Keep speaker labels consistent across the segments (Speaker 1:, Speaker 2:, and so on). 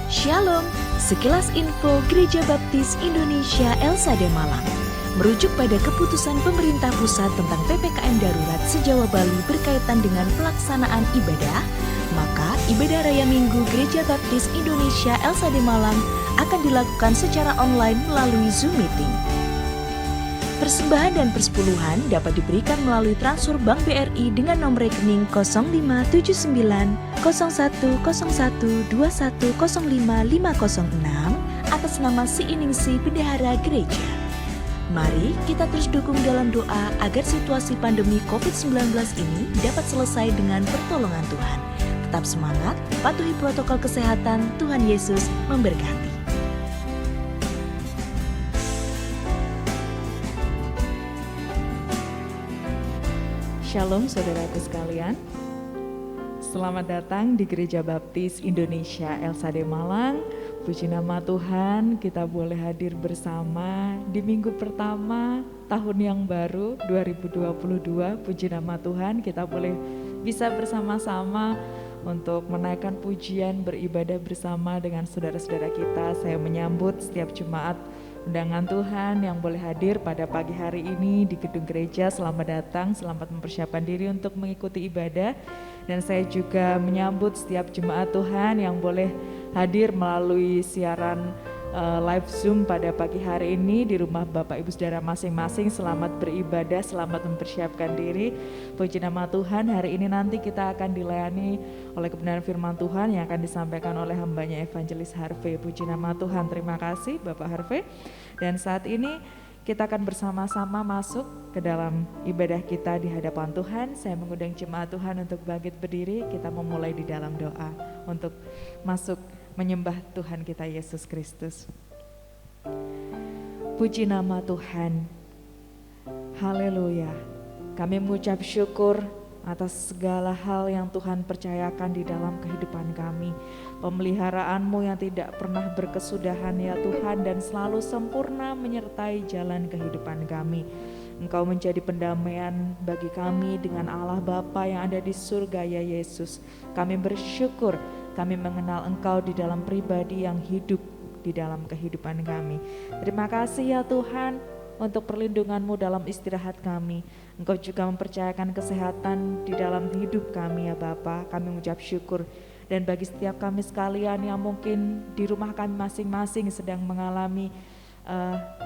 Speaker 1: Shalom, sekilas info Gereja Baptis Indonesia Elsade Malang. Merujuk pada keputusan pemerintah pusat tentang PPKM darurat se-Jawa Bali berkaitan dengan pelaksanaan ibadah, maka ibadah Raya Minggu Gereja Baptis Indonesia Elsade Malang akan dilakukan secara online melalui Zoom Meeting. Persembahan dan persepuluhan dapat diberikan melalui transfer Bank BRI dengan nomor rekening 0579 0101 2105 506 atas nama Siiningsih Bendahara Gereja. Mari kita terus dukung dalam doa agar situasi pandemi COVID-19 ini dapat selesai dengan pertolongan Tuhan. Tetap semangat, patuhi protokol kesehatan, Tuhan Yesus memberkati.
Speaker 2: Shalom saudaraku sekalian, selamat datang di Gereja Baptis Indonesia Elsade Malang. Puji nama Tuhan, kita boleh hadir bersama di minggu pertama tahun yang baru 2022. Puji nama Tuhan, kita boleh bisa bersama-sama untuk menaikkan pujian, beribadah bersama dengan saudara-saudara kita. Saya menyambut setiap jemaat undangan Tuhan yang boleh hadir pada pagi hari ini di gedung gereja. Selamat datang, selamat mempersiapkan diri untuk mengikuti ibadah. Dan saya juga menyambut setiap jemaat Tuhan yang boleh hadir melalui siaran live Zoom pada pagi hari ini di rumah Bapak Ibu Saudara masing-masing. Selamat beribadah, selamat mempersiapkan diri. Puji nama Tuhan, hari ini nanti kita akan dilayani oleh kebenaran firman Tuhan yang akan disampaikan oleh hambanya Evangelis Harvey. Puji nama Tuhan, terima kasih Bapak Harvey. Dan saat ini kita akan bersama-sama masuk ke dalam ibadah kita di hadapan Tuhan. Saya mengundang jemaat Tuhan untuk bangkit berdiri. Kita memulai di dalam doa untuk masuk menyembah Tuhan kita Yesus Kristus. Puji nama Tuhan. Haleluya. Kami mengucap syukur atas segala hal yang Tuhan percayakan di dalam kehidupan kami. Pemeliharaan-Mu yang tidak pernah berkesudahan ya Tuhan, dan selalu sempurna menyertai jalan kehidupan kami. Engkau menjadi pendamaian bagi kami dengan Allah Bapa yang ada di surga ya Yesus. Kami bersyukur kami mengenal Engkau di dalam pribadi yang hidup di dalam kehidupan kami. Terima kasih ya Tuhan untuk perlindungan-Mu dalam istirahat kami. Engkau juga mempercayakan kesehatan di dalam hidup kami ya Bapa. Kami mengucap syukur. Dan bagi setiap kami sekalian yang mungkin di rumah kami masing-masing sedang mengalami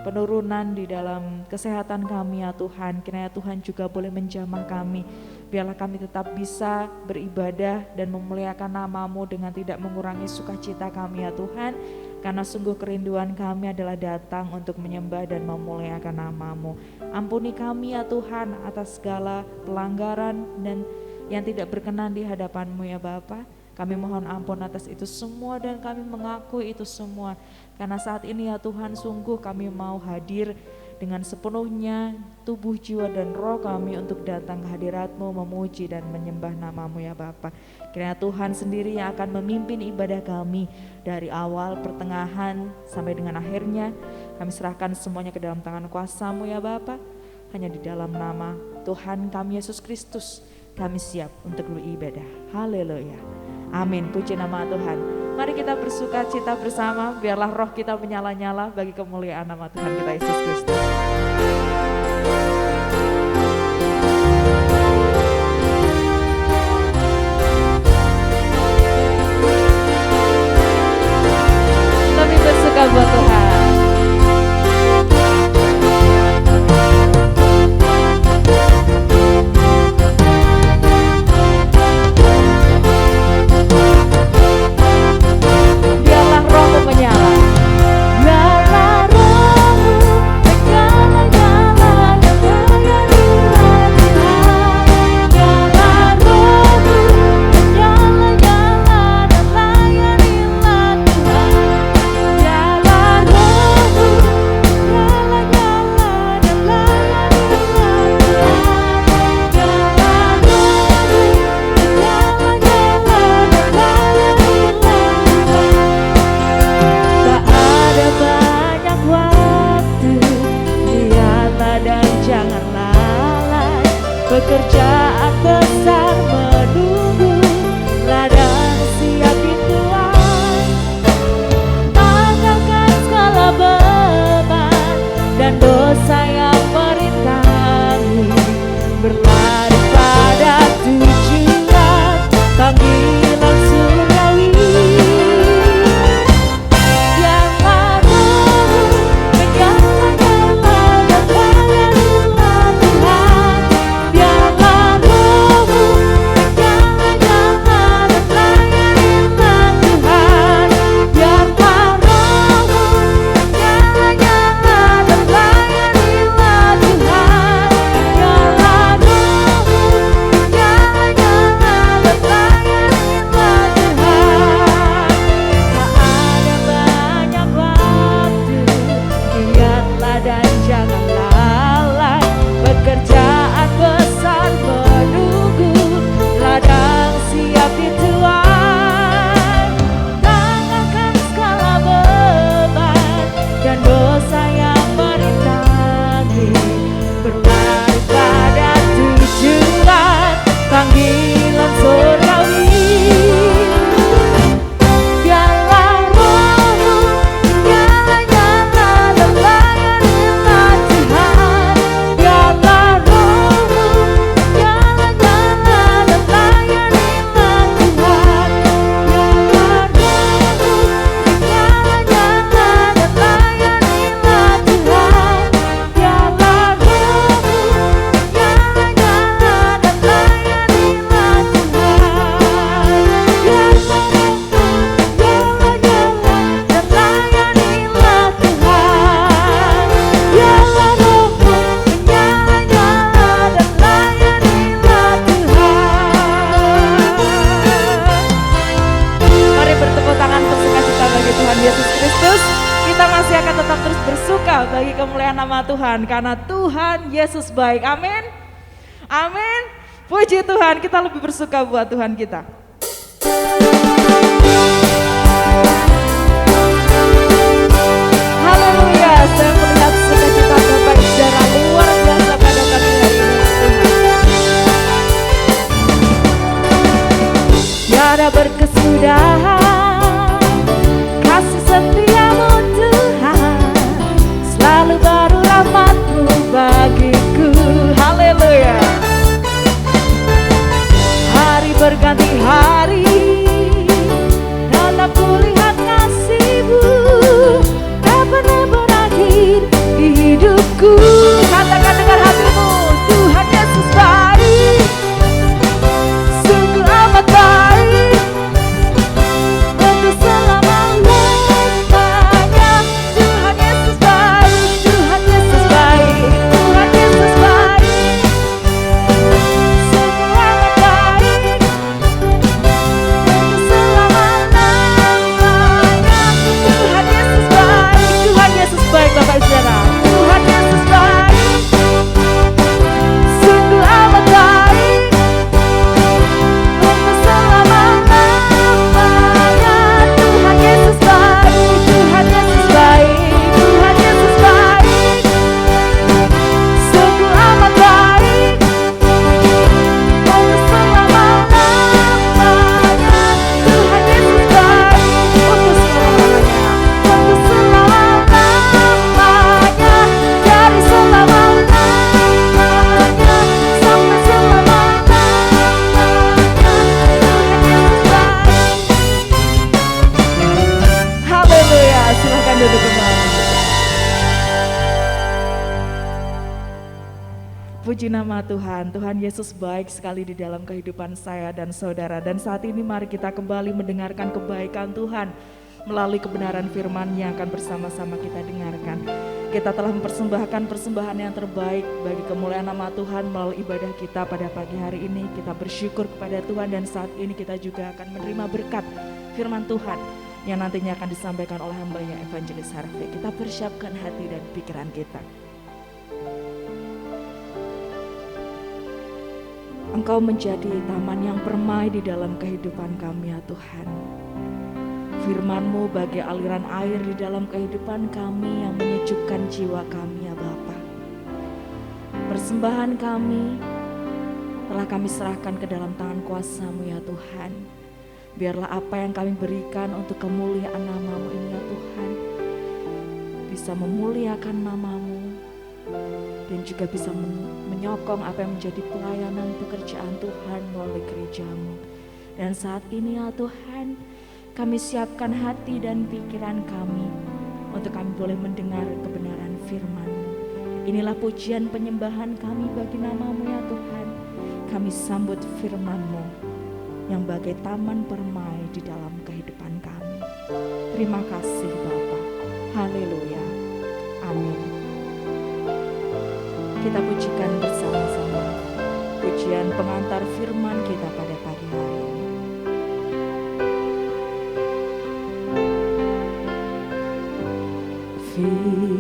Speaker 2: penurunan di dalam kesehatan kami ya Tuhan, kiranya Tuhan juga boleh menjamah kami. Biarlah kami tetap bisa beribadah dan memuliakan nama-Mu dengan tidak mengurangi sukacita kami ya Tuhan, karena sungguh kerinduan kami adalah datang untuk menyembah dan memuliakan nama-Mu. Ampuni kami ya Tuhan atas segala pelanggaran dan yang tidak berkenan di hadapan-Mu ya Bapa. Kami mohon ampun atas itu semua dan kami mengakui itu semua. Karena saat ini ya Tuhan, sungguh kami mau hadir dengan sepenuhnya tubuh, jiwa dan roh kami untuk datang ke hadirat-Mu, memuji dan menyembah nama-Mu ya Bapa. Kiranya Tuhan sendiri yang akan memimpin ibadah kami dari awal, pertengahan sampai dengan akhirnya. Kami serahkan semuanya ke dalam tangan kuasa-Mu ya Bapa. Hanya di dalam nama Tuhan kami Yesus Kristus kami siap untuk beribadah. Haleluya. Amin, puji nama Tuhan. Mari kita bersuka cita bersama, biarlah roh kita menyala-nyala bagi kemuliaan nama Tuhan kita Yesus Kristus. Kami bersuka buat Tuhan. Pekerjaan besar menunggu, ladang siap dituai. akan tetap terus bersuka bagi kemuliaan nama Tuhan, karena Tuhan Yesus baik. Amin. Amin. Puji Tuhan, kita lebih bersuka buat Tuhan kita. Haleluya, saya melihat sukacita Bapak secara luar biasa pada pagi hari ini Tuhan. Tiada berkesudahan kasih setiamu Tuhan, selalu baru rahmat-Mu bagiku. Haleluya. Hari berganti hari, tetap kulihat kasih-Mu, tak pernah berakhir di hidupku. Katakan dengan hatimu, Tuhan Yesus baik, sungguh amat baik, untuk selama-lamanya. Tuhan Yesus baik, Tuhan Yesus baik, Tuhan Yesus baik, sungguh amat baik, untuk selama-lamanya. Tuhan Yesus baik, Tuhan Yesus baik Bapak Saudara. Tuhan Yesus baik, sungguh amat baik, untuk selama-lamanya. Tuhan Yesus baik, Tuhan Yesus baik, Tuhan Yesus baik, sungguh amat baik, untuk selama-lamanya. Tuhan Yesus baik, untuk selamanya, untuk selama-lamanya, dari selama-lamanya sampai selama-lamanya. Tuhan Yesus baik. Haleluya, silakan duduk kembali. Puji nama Tuhan, Tuhan Yesus baik sekali di dalam kehidupan saya dan saudara. Dan saat ini mari kita kembali mendengarkan kebaikan Tuhan melalui kebenaran firman yang akan bersama-sama kita dengarkan. Kita telah mempersembahkan persembahan yang terbaik bagi kemuliaan nama Tuhan melalui ibadah kita pada pagi hari ini. Kita bersyukur kepada Tuhan dan saat ini kita juga akan menerima berkat firman Tuhan yang nantinya akan disampaikan oleh hamba-Nya Evangelis Harvey. Kita persiapkan hati dan pikiran kita. Engkau menjadi taman yang permai di dalam kehidupan kami ya Tuhan. Firman-Mu bagai aliran air di dalam kehidupan kami yang menyejukkan jiwa kami ya Bapa. Persembahan kami telah kami serahkan ke dalam tangan kuasa-Mu ya Tuhan. Biarlah apa yang kami berikan untuk kemuliaan nama-Mu ini ya Tuhan bisa memuliakan nama-Mu dan juga bisa menyokong apa yang menjadi pelayanan pekerjaan Tuhan melalui gereja-Mu. Dan saat ini ya Tuhan, kami siapkan hati dan pikiran kami untuk kami boleh mendengar kebenaran firman-Mu. Inilah pujian penyembahan kami bagi nama-Mu ya Tuhan. Kami sambut firman-Mu yang bagai taman permai di dalam kehidupan kami. Terima kasih Bapa. Haleluya. Amin. Kita pujikan bersama-sama pujian pengantar firman kita pada pagi hari ini.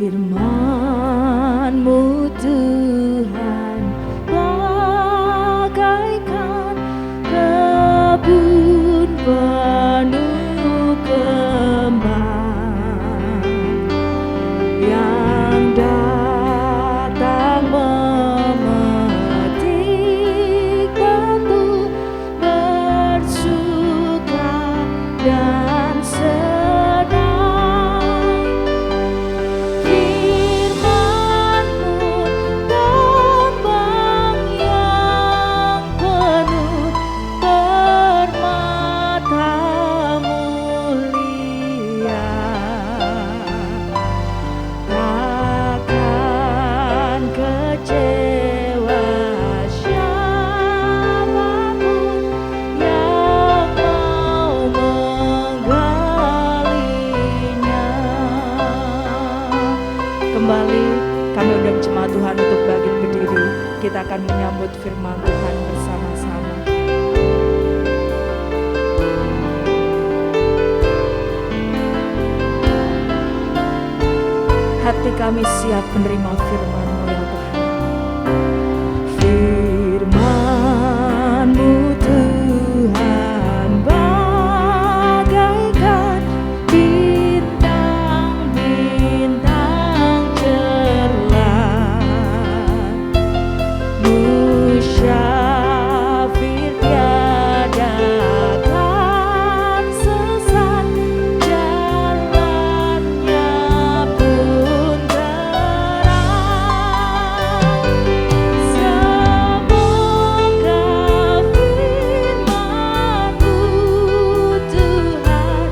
Speaker 2: Firman-Mu Tuhan bagaikan kebun penuh kembang yang datang memetik batu bersuka dan senang. Hati kami siap menerima firman-Mu ya Tuhan. Firman-Mu Tuhan bagaikan bintang-bintang cerlah, musyafir tiada kan sesat, jalannya pun terang. Semoga firman-Mu Tuhan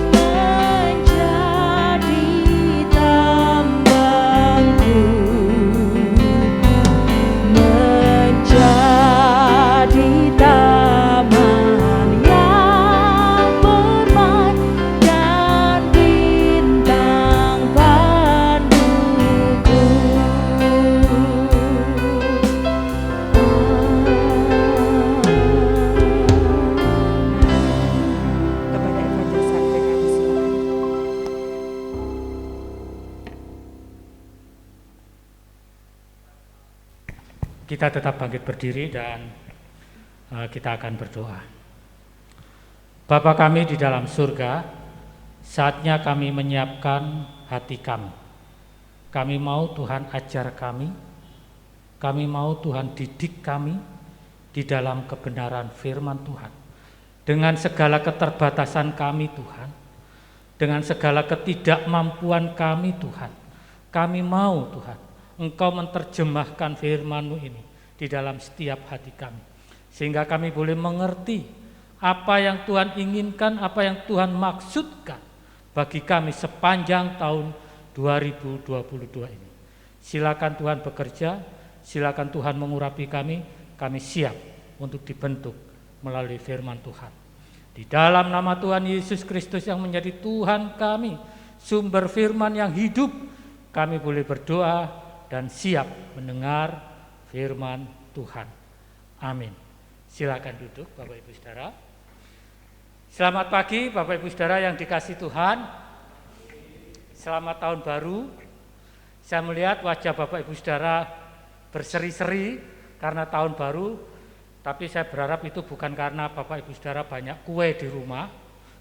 Speaker 2: menjadi tambangku, menjadi taman yang bermai dan bintang panduku. Kepada Evangelis Andre kami silakan.
Speaker 3: Kita tetap bangkit berdiri dan kita akan berdoa. Bapa kami di dalam surga, saatnya kami menyiapkan hati kami. Kami mau Tuhan ajar kami mau Tuhan didik kami di dalam kebenaran firman Tuhan. Dengan segala keterbatasan kami Tuhan, dengan segala ketidakmampuan kami Tuhan, kami mau Tuhan Engkau menerjemahkan firman-Mu ini di dalam setiap hati kami, sehingga kami boleh mengerti apa yang Tuhan inginkan, apa yang Tuhan maksudkan bagi kami sepanjang tahun 2022 ini. Silakan Tuhan bekerja, silakan Tuhan mengurapi kami siap untuk dibentuk melalui firman Tuhan. Di dalam nama Tuhan Yesus Kristus yang menjadi Tuhan kami, sumber firman yang hidup, kami boleh berdoa dan siap mendengar firman Tuhan. Amin. Silakan duduk Bapak Ibu Saudara. Selamat pagi Bapak Ibu Saudara yang dikasihi Tuhan. Selamat tahun baru. Saya melihat wajah Bapak Ibu Saudara berseri-seri karena tahun baru, tapi saya berharap itu bukan karena Bapak Ibu Saudara banyak kue di rumah.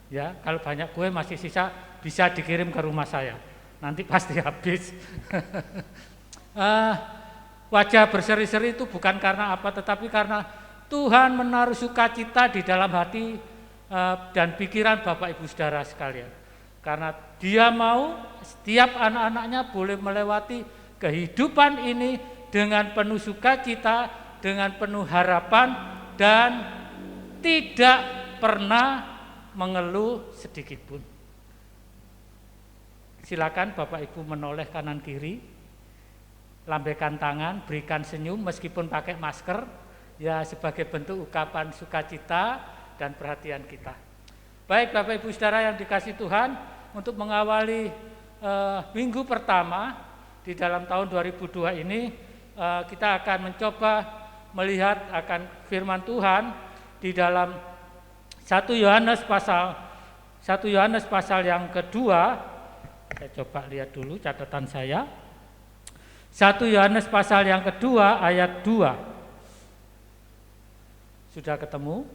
Speaker 3: Ya, kalau banyak kue masih sisa bisa dikirim ke rumah saya. Nanti pasti habis. Wajah berseri-seri itu bukan karena apa, tetapi karena Tuhan menaruh sukacita di dalam hati dan pikiran Bapak Ibu Saudara sekalian. Karena Dia mau setiap anak-anaknya boleh melewati kehidupan ini dengan penuh sukacita, dengan penuh harapan, dan tidak pernah mengeluh sedikit pun. Silakan Bapak Ibu menoleh kanan kiri, lambaikan tangan, berikan senyum meskipun pakai masker, ya sebagai bentuk ungkapan sukacita dan perhatian kita. Baik Bapak Ibu Saudara yang dikasihi Tuhan, untuk mengawali minggu pertama di dalam tahun 2002 ini, kita akan mencoba melihat akan firman Tuhan di dalam 1 Yohanes pasal yang kedua. Saya coba lihat dulu catatan saya. 1 Yohanes pasal yang kedua ayat 2. Sudah ketemu?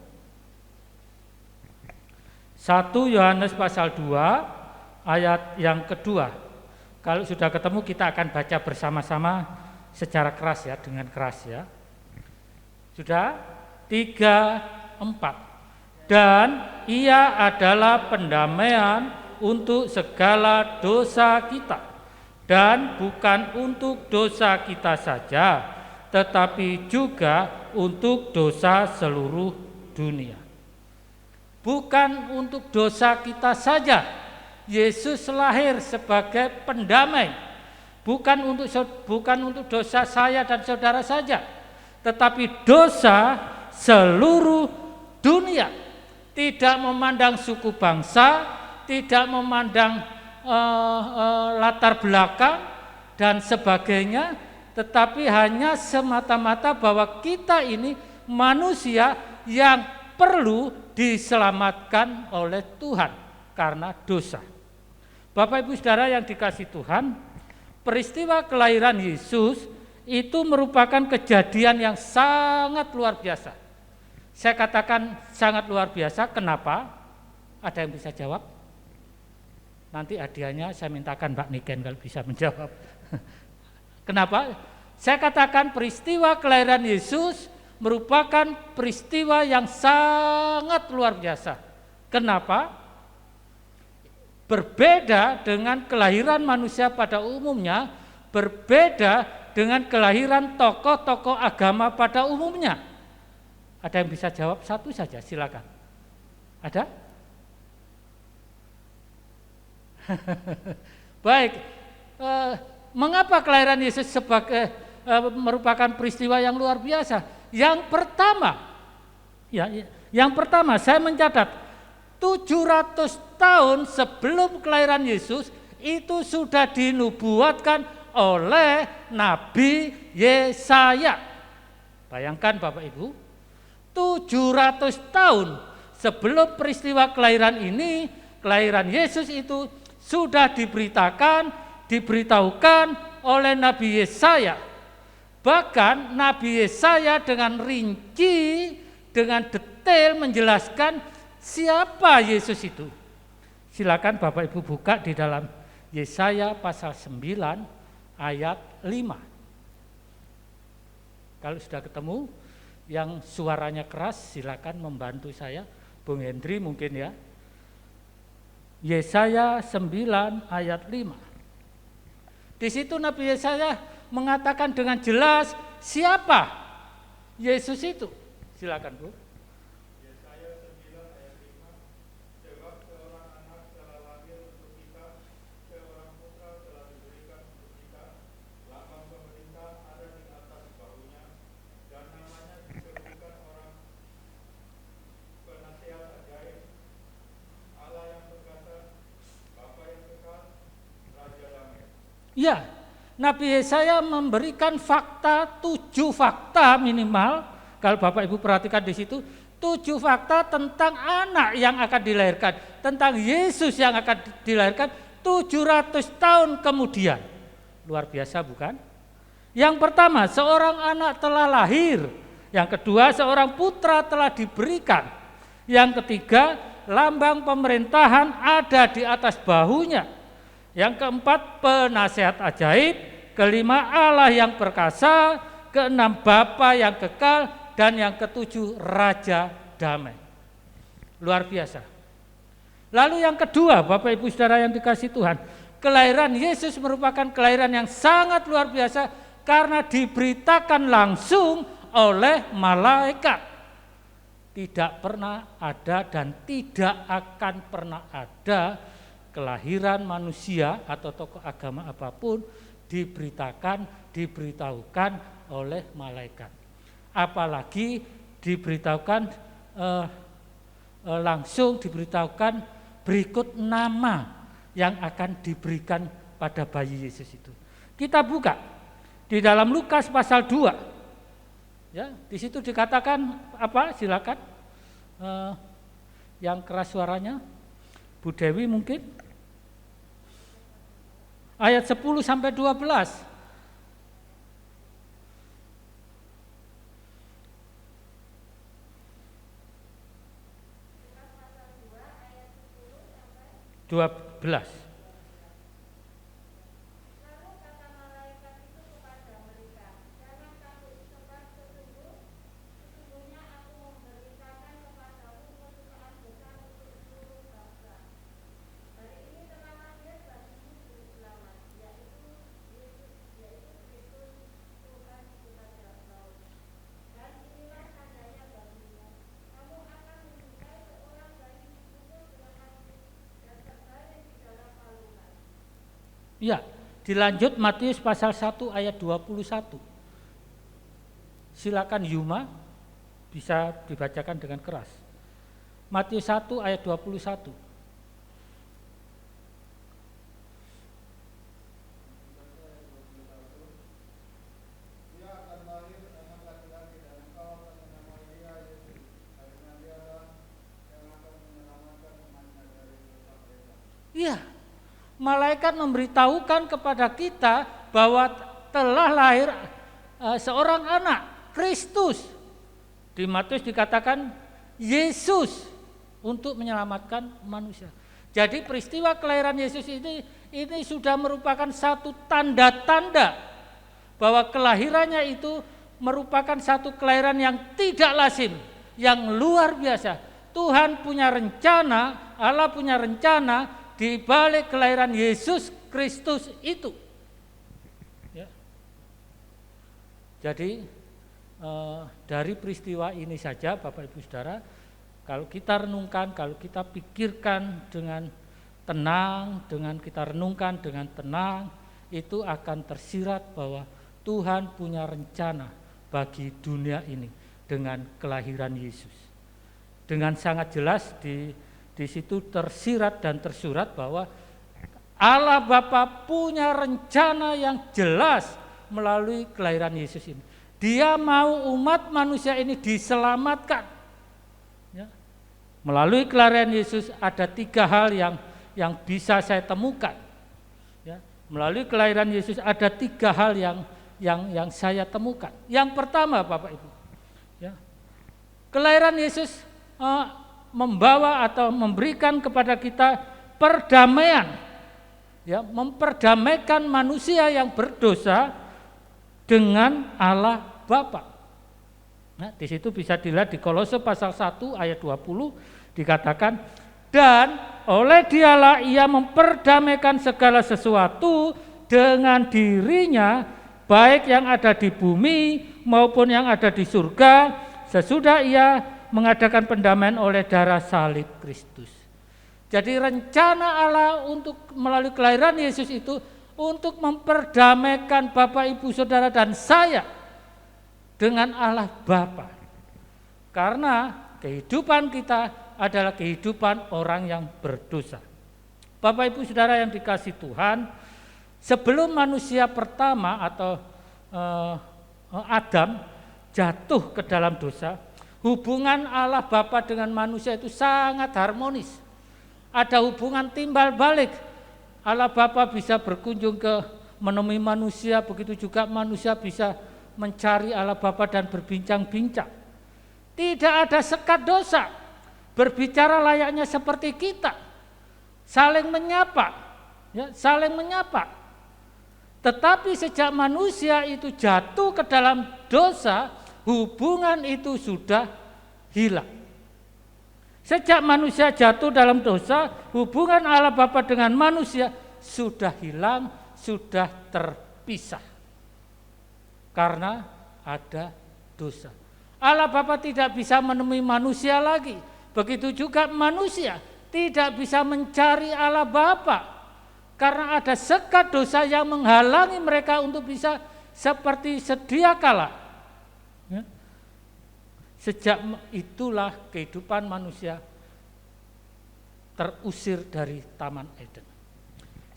Speaker 3: 1 Yohanes pasal 2 ayat yang kedua. Kalau sudah ketemu kita akan baca bersama-sama secara keras ya, dengan keras ya. Sudah? 3, 4. Dan Ia adalah pendamaian untuk segala dosa kita. Dan bukan untuk dosa kita saja, tetapi juga untuk dosa seluruh dunia. Bukan untuk dosa kita saja, Yesus lahir sebagai pendamai. Bukan untuk dosa saya dan saudara saja, tetapi dosa seluruh dunia. Tidak memandang suku bangsa, tidak memandang latar belakang dan sebagainya, tetapi hanya semata-mata bahwa kita ini manusia yang perlu diselamatkan oleh Tuhan karena dosa. Bapak Ibu Saudara yang dikasihi Tuhan, peristiwa kelahiran Yesus itu merupakan kejadian yang sangat luar biasa. Saya katakan sangat luar biasa, kenapa? Ada yang bisa jawab? Nanti hadiahnya saya mintakan Mbak Niken kalau bisa menjawab. Kenapa? Saya katakan peristiwa kelahiran Yesus merupakan peristiwa yang sangat luar biasa. Kenapa? Berbeda dengan kelahiran manusia pada umumnya, berbeda dengan kelahiran tokoh-tokoh agama pada umumnya. Ada yang bisa jawab? Satu saja, silakan. Ada? Baik, mengapa kelahiran Yesus merupakan peristiwa yang luar biasa? Yang pertama saya mencatat 700 tahun sebelum kelahiran Yesus itu sudah dinubuatkan oleh Nabi Yesaya. Bayangkan Bapak Ibu, 700 tahun sebelum peristiwa kelahiran ini, kelahiran Yesus itu sudah diberitahukan oleh Nabi Yesaya. Bahkan Nabi Yesaya dengan rinci, dengan detail menjelaskan siapa Yesus itu. Silakan Bapak Ibu buka di dalam Yesaya pasal 9 ayat 5. Kalau sudah ketemu, yang suaranya keras silakan membantu saya, Bung Hendri mungkin ya. Yesaya 9 ayat 5. Di situ Nabi Yesaya mengatakan dengan jelas siapa Yesus itu. Silakan Bu.
Speaker 4: Yesaya 9 ayat 5. Sebab seorang anak telah lahir untuk kita, seorang putra telah diberikan untuk kita, lambang pemerintah ada di atas bahunya, dan namanya disebutkan orang penasihat ajaib, Allah yang perkasa, Bapa yang kekal, Raja damai.
Speaker 3: Ya, Nabi Yesaya memberikan fakta, 7 fakta minimal. Kalau Bapak Ibu perhatikan di situ, 7 fakta tentang anak yang akan dilahirkan, tentang Yesus yang akan dilahirkan 700 tahun kemudian. Luar biasa bukan? Yang pertama, seorang anak telah lahir. Yang kedua, seorang putra telah diberikan. Yang ketiga, lambang pemerintahan ada di atas bahunya. Yang keempat, penasihat ajaib. Kelima, Allah yang perkasa. Keenam, Bapa yang kekal. Dan yang ketujuh, Raja damai. Luar biasa. Lalu yang kedua, Bapak Ibu Saudara yang dikasihi Tuhan, kelahiran Yesus merupakan kelahiran yang sangat luar biasa karena diberitakan langsung oleh malaikat. Tidak pernah ada dan tidak akan pernah ada kelahiran manusia atau tokoh agama apapun diberitahukan oleh malaikat. Apalagi langsung diberitahukan berikut nama yang akan diberikan pada bayi Yesus itu. Kita buka di dalam Lukas pasal 2. Ya, di situ dikatakan apa? Silakan. Yang keras suaranya, Bu Dewi mungkin. Ayat 10 sampai 12. Dua belas.
Speaker 5: Lalu kata malaikat itu kepada mereka, jangan takut, sebab sesungguhnya aku memberitakan kepadamu kesukaan besar untuk seluruh bangsa. Hari ini telah lahir bagimu juru selamat, yaitu Kristus Tuhan kita jauh. Dan inilah tandanya bagimu, kamu akan menjumpai seorang bayi dipukul dengan api dan terbaring di dalam palungan.
Speaker 3: Ya, dilanjut Matius pasal 1 ayat 21. Silakan Yuma, bisa dibacakan dengan keras. Matius 1 ayat 21.
Speaker 4: Dia akan lahir anak laki-laki dan engkau akan menamai dia Yesus, karena dialah yang akan menyelamatkan umatnya dari dosa mereka.
Speaker 3: Iya, malaikat memberitahukan kepada kita bahwa telah lahir seorang anak, Kristus. Di Matius dikatakan Yesus untuk menyelamatkan manusia. Jadi peristiwa kelahiran Yesus ini sudah merupakan satu tanda-tanda bahwa kelahirannya itu merupakan satu kelahiran yang tidak lazim, yang luar biasa. Tuhan punya rencana, Allah punya rencana di balik kelahiran Yesus Kristus itu. Ya. Jadi dari peristiwa ini saja Bapak Ibu Saudara, kalau kita renungkan, kalau kita pikirkan dengan tenang, dengan kita renungkan dengan tenang, itu akan tersirat bahwa Tuhan punya rencana bagi dunia ini dengan kelahiran Yesus. Dengan sangat jelas di situ tersirat dan tersurat bahwa Allah Bapa punya rencana yang jelas melalui kelahiran Yesus ini. Dia mau umat manusia ini diselamatkan. Ya. Melalui kelahiran Yesus ada 3 hal yang bisa saya temukan. Ya. Melalui kelahiran Yesus ada 3 hal yang saya temukan. Yang pertama, Bapak Ibu, ya, kelahiran Yesus membawa atau memberikan kepada kita perdamaian, ya, memperdamaikan manusia yang berdosa dengan Allah Bapa. Nah, di situ bisa dilihat di Kolose pasal 1 ayat 20 dikatakan, dan oleh Dialah ia memperdamaikan segala sesuatu dengan dirinya, baik yang ada di bumi maupun yang ada di surga, sesudah ia mengadakan pendamaian oleh darah salib Kristus. Jadi rencana Allah untuk melalui kelahiran Yesus itu untuk memperdamaikan Bapak Ibu Saudara dan saya dengan Allah Bapa. Karena kehidupan kita adalah kehidupan orang yang berdosa. Bapak Ibu Saudara yang dikasihi Tuhan, sebelum manusia pertama atau Adam jatuh ke dalam dosa, hubungan Allah Bapa dengan manusia itu sangat harmonis. Ada hubungan timbal balik. Allah Bapa bisa berkunjung ke menemui manusia, begitu juga manusia bisa mencari Allah Bapa dan berbincang-bincang. Tidak ada sekat dosa, berbicara layaknya seperti kita, saling menyapa, ya, saling menyapa. Tetapi sejak manusia itu jatuh ke dalam dosa, hubungan itu sudah hilang. Sejak manusia jatuh dalam dosa, hubungan Allah Bapa dengan manusia sudah hilang, sudah terpisah. Karena ada dosa. Allah Bapa tidak bisa menemui manusia lagi. Begitu juga manusia tidak bisa mencari Allah Bapa. Karena ada sekat dosa yang menghalangi mereka untuk bisa seperti sedia kala. Ya. Sejak itulah kehidupan manusia terusir dari Taman Eden.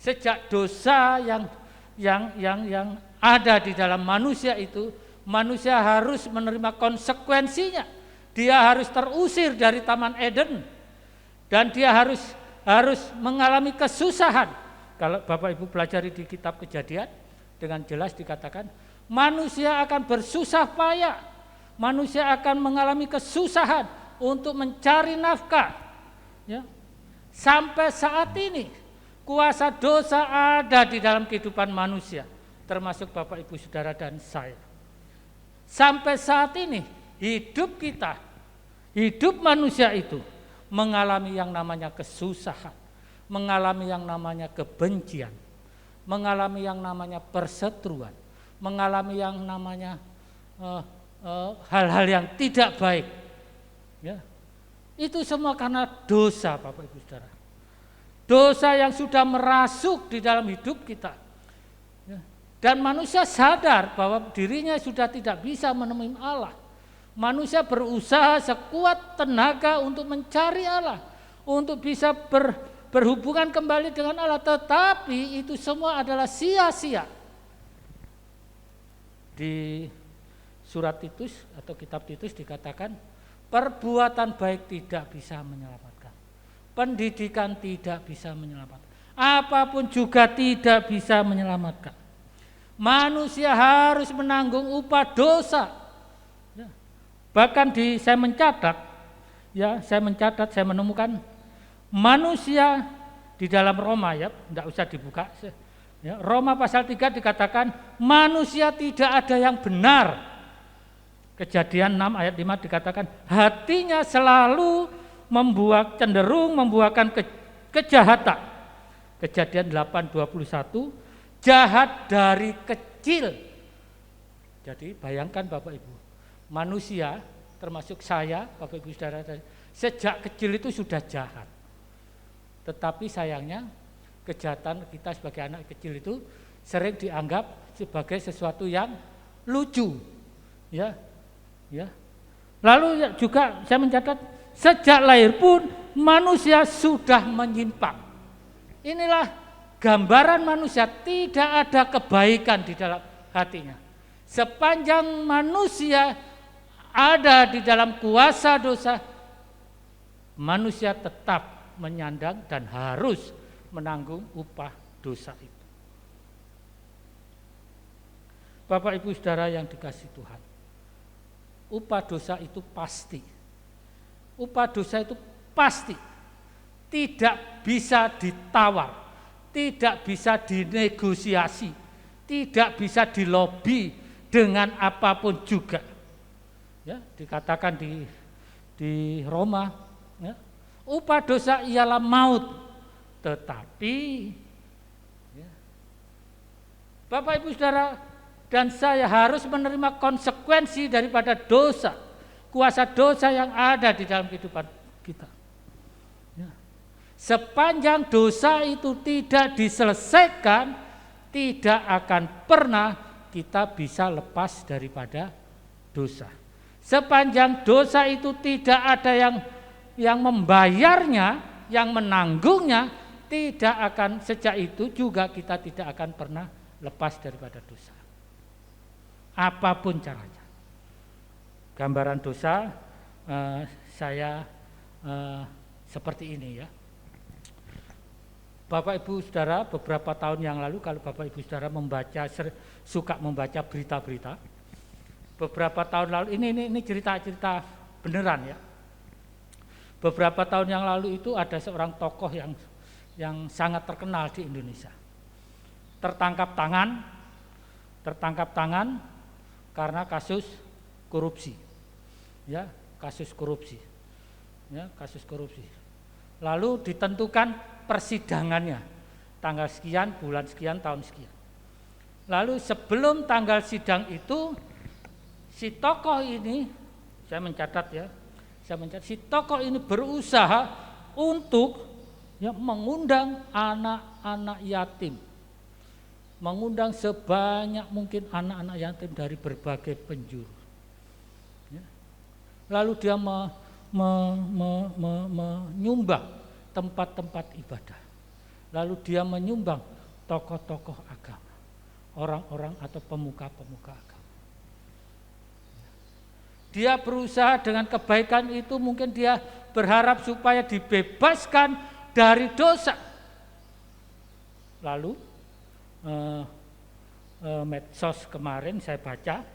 Speaker 3: Sejak dosa yang ada di dalam manusia itu, manusia harus menerima konsekuensinya. Dia harus terusir dari Taman Eden dan dia harus mengalami kesusahan. Kalau Bapak Ibu pelajari di kitab Kejadian, dengan jelas dikatakan manusia akan bersusah payah, manusia akan mengalami kesusahan untuk mencari nafkah. Ya. Sampai saat ini kuasa dosa ada di dalam kehidupan manusia, termasuk Bapak Ibu Saudara dan saya. Sampai saat ini hidup kita, hidup manusia itu mengalami yang namanya kesusahan, mengalami yang namanya kebencian, mengalami yang namanya perseteruan, mengalami yang namanya hal-hal yang tidak baik. Ya. Itu semua karena dosa, Bapak Ibu Saudara. Dosa yang sudah merasuk di dalam hidup kita. Ya. Dan manusia sadar bahwa dirinya sudah tidak bisa menemui Allah. Manusia berusaha sekuat tenaga untuk mencari Allah, untuk bisa berhubungan kembali dengan Allah, tetapi itu semua adalah sia-sia. Di surat Titus atau kitab Titus dikatakan, perbuatan baik tidak bisa menyelamatkan, pendidikan tidak bisa menyelamatkan, apapun juga tidak bisa menyelamatkan. Manusia harus menanggung upah dosa. Ya. Bahkan saya mencatat, saya menemukan manusia di dalam Roma, ya, tidak usah dibuka. Ya, Roma pasal 3 dikatakan manusia tidak ada yang benar. Kejadian 6 ayat 5 dikatakan hatinya selalu cenderung membuahkan kejahatan. Kejadian 8:21, jahat dari kecil. Jadi bayangkan Bapak Ibu, manusia termasuk saya, Bapak Ibu Saudara, sejak kecil itu sudah jahat. Tetapi sayangnya kejahatan kita sebagai anak kecil itu sering dianggap sebagai sesuatu yang lucu. Ya. Lalu juga saya mencatat sejak lahir pun manusia sudah menyimpang. Inilah gambaran manusia, tidak ada kebaikan di dalam hatinya. Sepanjang manusia ada di dalam kuasa dosa, manusia tetap menyandang dan harus menanggung upah dosa itu. Bapak Ibu Saudara yang dikasihi Tuhan, upah dosa itu pasti. Upah dosa itu pasti. Tidak bisa ditawar, tidak bisa dinegosiasi, tidak bisa dilobi dengan apapun juga. Ya, dikatakan di Roma, ya, upah dosa ialah maut. Tetapi ya, Bapak Ibu Saudara dan saya harus menerima konsekuensi daripada dosa, kuasa dosa yang ada di dalam kehidupan kita. Ya. Sepanjang dosa itu tidak diselesaikan, tidak akan pernah kita bisa lepas daripada dosa. Sepanjang dosa itu tidak ada yang membayarnya, yang menanggungnya, tidak akan, sejak itu juga kita tidak akan pernah lepas daripada dosa. Apapun caranya. Gambaran dosa saya seperti ini, ya. Bapak Ibu Saudara, beberapa tahun yang lalu kalau Bapak Ibu Saudara suka membaca berita-berita, beberapa tahun lalu ini cerita-cerita beneran, ya. Beberapa tahun yang lalu itu ada seorang tokoh yang sangat terkenal di Indonesia. Tertangkap tangan karena kasus korupsi. Ya, kasus korupsi. Lalu ditentukan persidangannya tanggal sekian, bulan sekian, tahun sekian. Lalu sebelum tanggal sidang itu, si tokoh ini, saya mencatat, si tokoh ini berusaha untuk mengundang anak-anak yatim, mengundang sebanyak mungkin anak-anak yatim dari berbagai penjuru. Lalu dia menyumbang tempat-tempat ibadah. Lalu dia menyumbang tokoh-tokoh agama, orang-orang atau pemuka-pemuka agama. Dia berusaha dengan kebaikan itu, mungkin dia berharap supaya dibebaskan dari dosa. Lalu medsos kemarin saya baca,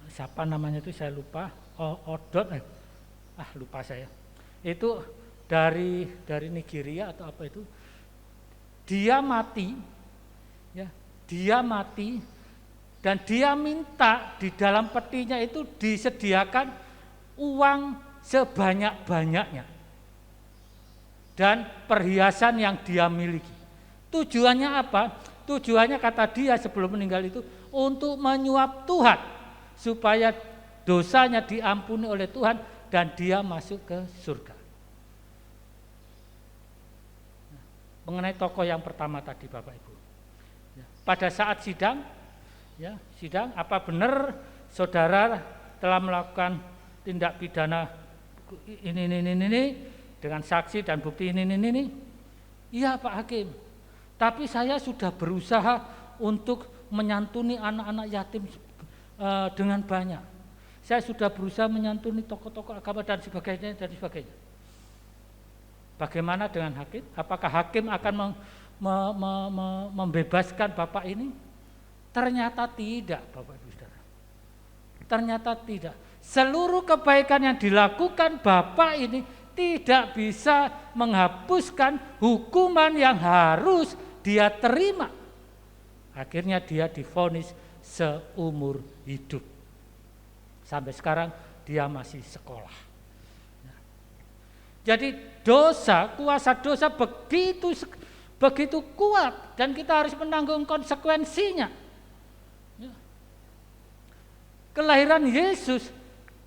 Speaker 3: siapa namanya itu saya lupa, lupa saya. Itu dari Nigeria atau apa itu. Dia mati dan dia minta di dalam petinya itu disediakan uang sebanyak-banyaknya dan perhiasan yang dia miliki. Tujuannya apa? Tujuannya kata dia sebelum meninggal itu untuk menyuap Tuhan supaya dosanya diampuni oleh Tuhan dan dia masuk ke surga. Mengenai tokoh yang pertama tadi Bapak Ibu, pada saat sidang, apa benar saudara telah melakukan tindak pidana ini dengan saksi dan bukti ini? Iya Pak Hakim, tapi saya sudah berusaha untuk menyantuni anak-anak yatim dengan banyak. Saya sudah berusaha menyantuni tokoh-tokoh agama dan sebagainya. Bagaimana dengan hakim? Apakah hakim akan membebaskan Bapak ini? Ternyata tidak, Bapak Ibu Saudara. Ternyata tidak. Seluruh kebaikan yang dilakukan Bapak ini tidak bisa menghapuskan hukuman yang harus dia terima. Akhirnya dia divonis seumur hidup. Sampai sekarang dia masih sekolah. Jadi dosa, kuasa dosa begitu kuat dan kita harus menanggung konsekuensinya. Kelahiran Yesus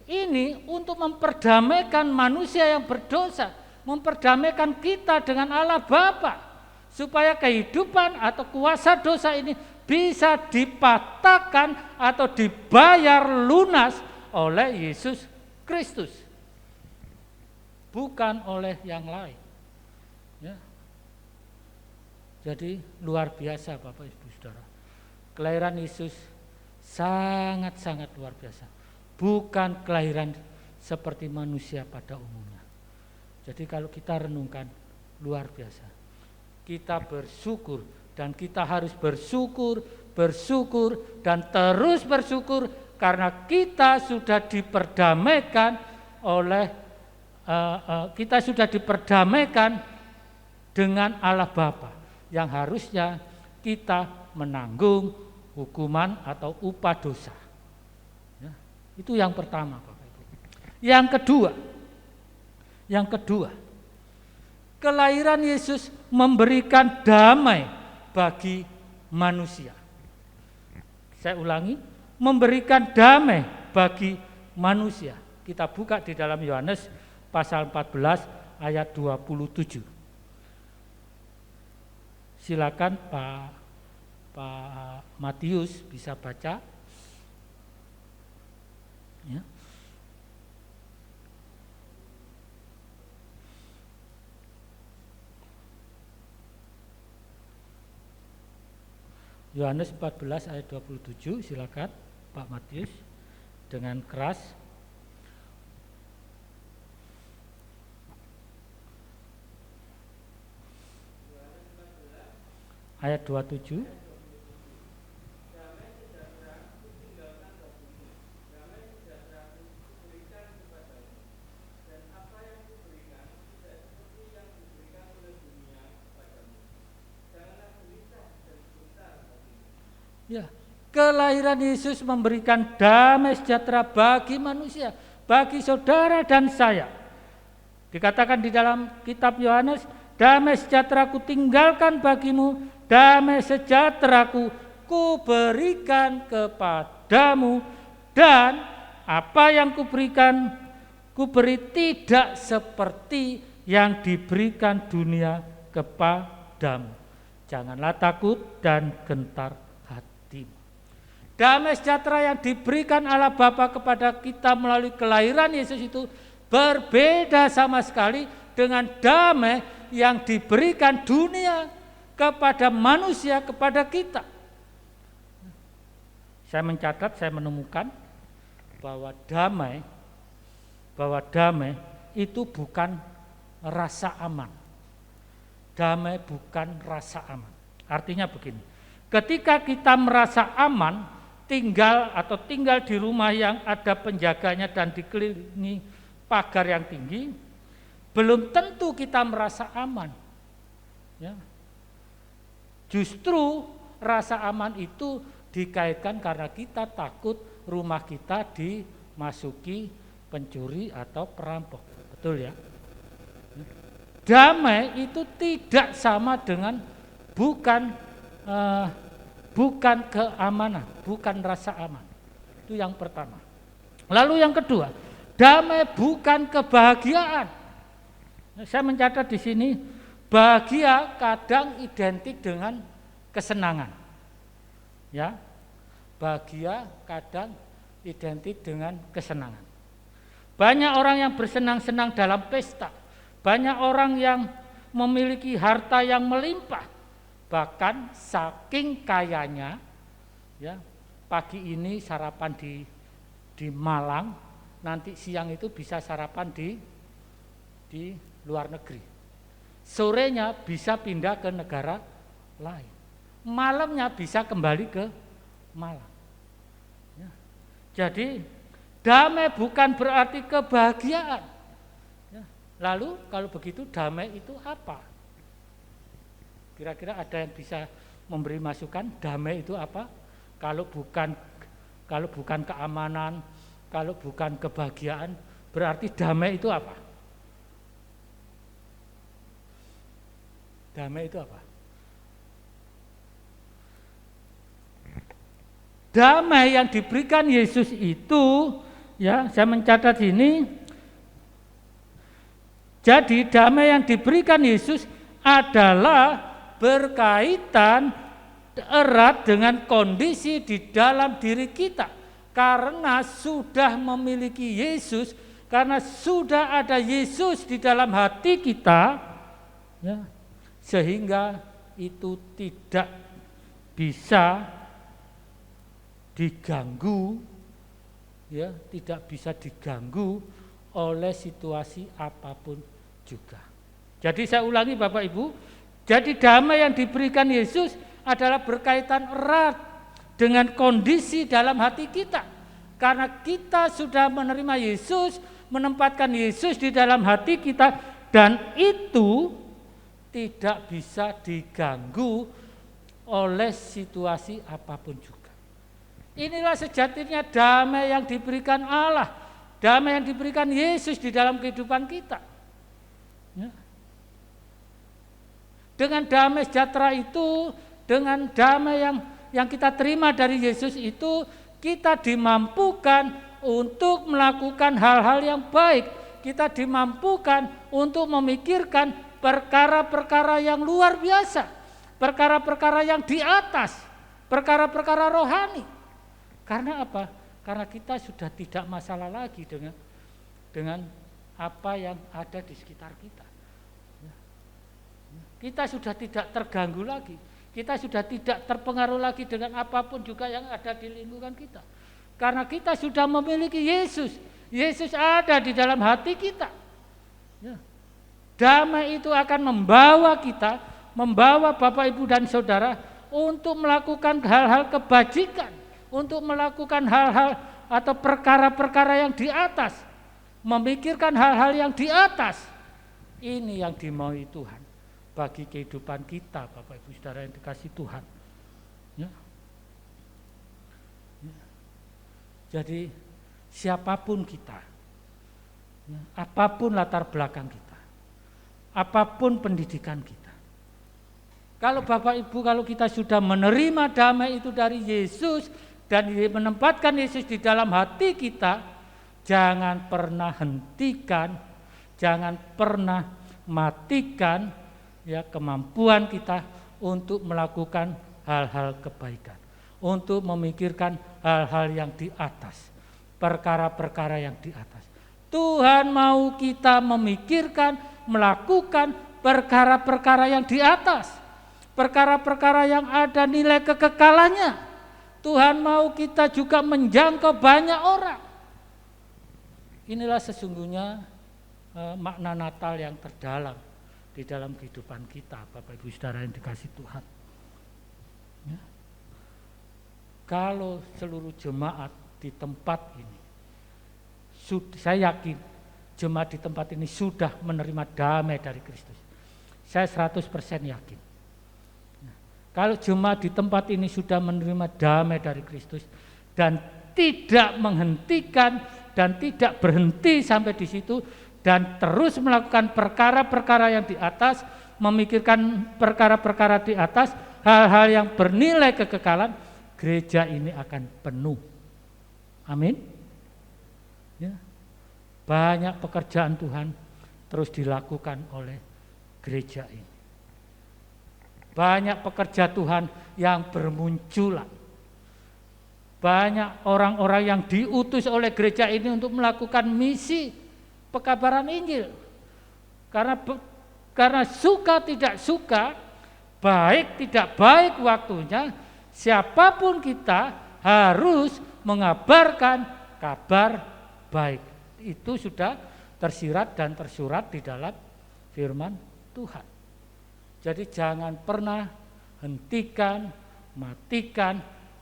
Speaker 3: ini untuk memperdamaikan manusia yang berdosa, memperdamaikan kita dengan Allah Bapa, supaya kehidupan atau kuasa dosa ini bisa dipatahkan atau dibayar lunas oleh Yesus Kristus, bukan oleh yang lain. Ya. Jadi luar biasa Bapak Ibu Saudara. Kelahiran Yesus sangat-sangat luar biasa. Bukan kelahiran seperti manusia pada umumnya. Jadi kalau kita renungkan, luar biasa. Kita bersyukur dan kita harus bersyukur dan terus bersyukur karena kita sudah diperdamaikan dengan Allah Bapa yang harusnya kita menanggung hukuman atau upah dosa. Ya, itu yang pertama, Bapak Ibu. Yang kedua, kelahiran Yesus memberikan damai bagi manusia. Saya ulangi, memberikan damai bagi manusia. Kita buka di dalam Yohanes pasal 14 ayat 27. Silakan Pak Matius bisa baca. Ya. Yohanes 14 ayat 27, silakan Pak Matius dengan keras. Ayat 27. Ya, kelahiran Yesus memberikan damai sejahtera bagi manusia, bagi saudara dan saya. Dikatakan di dalam kitab Yohanes, damai sejahtera ku tinggalkan bagimu, damai sejahtera ku berikan kepadamu, dan apa yang ku beri tidak seperti yang diberikan dunia kepadamu. Janganlah takut dan gentar hatimu. Damai sejahtera yang diberikan Allah Bapa kepada kita melalui kelahiran Yesus itu berbeda sama sekali dengan damai yang diberikan dunia kepada manusia, kepada kita. Saya mencatat, saya menemukan bahwa damai itu bukan rasa aman. Damai bukan rasa aman. Artinya begini, ketika kita merasa aman, tinggal di rumah yang ada penjaganya dan dikelilingi pagar yang tinggi, belum tentu kita merasa aman. Ya. Justru rasa aman itu dikaitkan karena kita takut rumah kita dimasuki pencuri atau perampok. Betul ya? Damai itu tidak sama dengan bukan keamanan, bukan rasa aman. Itu yang pertama. Lalu yang kedua, damai bukan kebahagiaan. Saya mencatat di sini, bahagia kadang identik dengan kesenangan. Ya. Bahagia kadang identik dengan kesenangan. Banyak orang yang bersenang-senang dalam pesta. Banyak orang yang memiliki harta yang melimpah. Bahkan saking kayanya, ya, pagi ini sarapan di Malang, nanti siang itu bisa sarapan di luar negeri. Sorenya bisa pindah ke negara lain. Malamnya bisa kembali ke malam. Ya. Jadi damai bukan berarti kebahagiaan. Ya. Lalu kalau begitu damai itu apa? Kira-kira ada yang bisa memberi masukan, damai itu apa? Kalau bukan keamanan, kalau bukan kebahagiaan, berarti damai itu apa? Damai itu apa? Damai yang diberikan Yesus itu, ya, saya mencatat ini. Jadi damai yang diberikan Yesus adalah berkaitan erat dengan kondisi di dalam diri kita. Karena sudah memiliki Yesus, karena sudah ada Yesus di dalam hati kita, ya, sehingga itu tidak bisa diganggu, ya, tidak bisa diganggu oleh situasi apapun juga. Jadi saya ulangi Bapak Ibu, jadi damai yang diberikan Yesus adalah berkaitan erat dengan kondisi dalam hati kita. Karena kita sudah menerima Yesus, menempatkan Yesus di dalam hati kita, dan itu tidak bisa diganggu oleh situasi apapun juga. Inilah sejatinya damai yang diberikan Allah, damai yang diberikan Yesus di dalam kehidupan kita. Ya. Dengan damai sejahtera itu, dengan damai yang kita terima dari Yesus itu, kita dimampukan untuk melakukan hal-hal yang baik. Kita dimampukan untuk memikirkan perkara-perkara yang luar biasa, perkara-perkara yang di atas, perkara-perkara rohani. Karena apa? Karena kita sudah tidak masalah lagi dengan apa yang ada di sekitar kita. Kita sudah tidak terganggu lagi. Kita sudah tidak terpengaruh lagi dengan apapun juga yang ada di lingkungan kita. Karena kita sudah memiliki Yesus. Yesus ada di dalam hati kita. Ya. Damai itu akan membawa kita, membawa Bapak Ibu dan Saudara untuk melakukan hal-hal kebajikan, untuk melakukan hal-hal atau perkara-perkara yang di atas, memikirkan hal-hal yang di atas. Ini yang dimaui Tuhan bagi kehidupan kita, Bapak Ibu Saudara yang dikasihi Tuhan. Ya. Ya. Jadi siapapun kita, ya, apapun latar belakang kita, apapun pendidikan kita, kalau Bapak Ibu, kalau kita sudah menerima damai itu dari Yesus dan menempatkan Yesus di dalam hati kita, jangan pernah hentikan, jangan pernah matikan, ya, kemampuan kita untuk melakukan hal-hal kebaikan, untuk memikirkan hal-hal yang di atas, perkara-perkara yang di atas. Tuhan mau kita memikirkan, melakukan perkara-perkara yang di atas, perkara-perkara yang ada nilai kekekalannya. Tuhan mau kita juga menjangkau banyak orang. Inilah sesungguhnya makna Natal yang terdalam di dalam kehidupan kita, Bapak Ibu Saudara yang dikasihi Tuhan. Ya. Kalau seluruh jemaat di tempat ini, saya yakin jemaat di tempat ini sudah menerima damai dari Kristus. Saya 100% yakin. Ya. Kalau jemaat di tempat ini sudah menerima damai dari Kristus dan tidak menghentikan dan tidak berhenti sampai di situ, dan terus melakukan perkara-perkara yang di atas, memikirkan perkara-perkara di atas, hal-hal yang bernilai kekekalan, gereja ini akan penuh. Amin. Ya. Banyak pekerjaan Tuhan terus dilakukan oleh gereja ini. Banyak pekerja Tuhan yang bermunculan. Banyak orang-orang yang diutus oleh gereja ini untuk melakukan misi pekabaran Injil. Karena suka tidak suka, baik tidak baik waktunya, siapapun kita harus mengabarkan kabar baik. Itu sudah tersirat dan tersurat di dalam firman Tuhan. Jadi jangan pernah hentikan, matikan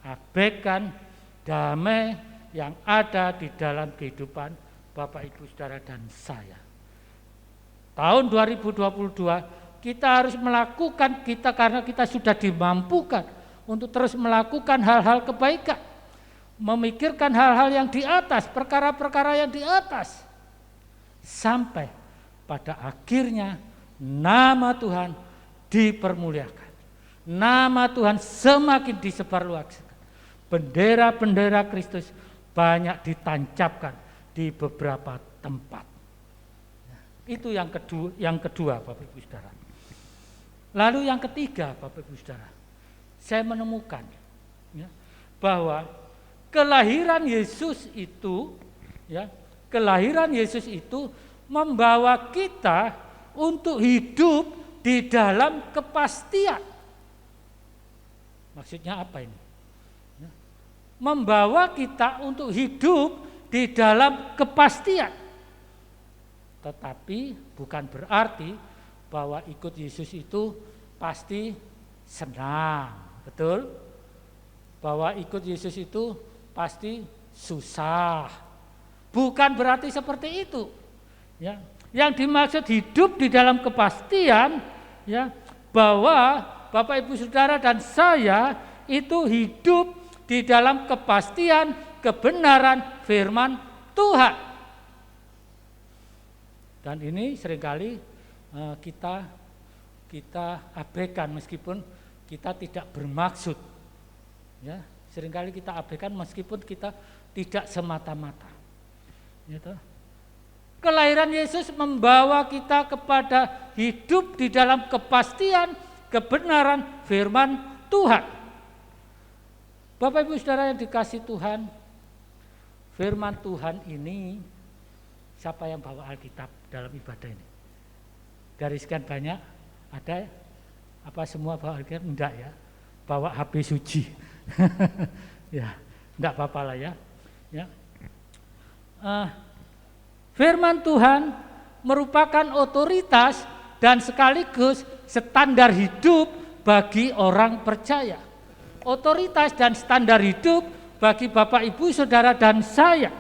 Speaker 3: abaikan damai yang ada di dalam kehidupan Bapak, Ibu, Saudara, dan saya. Tahun 2022 kita harus melakukan karena kita sudah dimampukan untuk terus melakukan hal-hal kebaikan, memikirkan hal-hal yang di atas, perkara-perkara yang di atas, sampai pada akhirnya nama Tuhan dipermuliakan, nama Tuhan semakin disebarluaskan, bendera-bendera Kristus banyak ditancapkan di beberapa tempat. Itu yang kedua Bapak Ibu Saudara. Lalu yang ketiga Bapak Ibu Saudara, saya menemukan bahwa kelahiran Yesus itu membawa kita untuk hidup di dalam kepastian. Maksudnya apa ini? Membawa kita untuk hidup di dalam kepastian. Tetapi bukan berarti bahwa ikut Yesus itu pasti senang, betul? Bahwa ikut Yesus itu pasti susah. Bukan berarti seperti itu. Ya, yang dimaksud hidup di dalam kepastian, ya, bahwa Bapak, Ibu, Saudara, dan saya itu hidup di dalam kepastian kebenaran firman Tuhan. Dan ini seringkali kita abaikan meskipun kita tidak bermaksud. Ya, seringkali kita abaikan meskipun kita tidak semata-mata. Gitu. Kelahiran Yesus membawa kita kepada hidup di dalam kepastian kebenaran firman Tuhan. Bapak, Ibu, Saudara yang dikasihi Tuhan, firman Tuhan ini, siapa yang bawa Alkitab dalam ibadah ini? Dari sekian banyak, ada apa semua bawa Alkitab? Enggak ya, bawa HP suci. Ya, enggak apa-apa lah ya. Firman Tuhan merupakan otoritas dan sekaligus standar hidup bagi orang percaya. Otoritas dan standar hidup bagi Bapak, Ibu, Saudara, dan saya.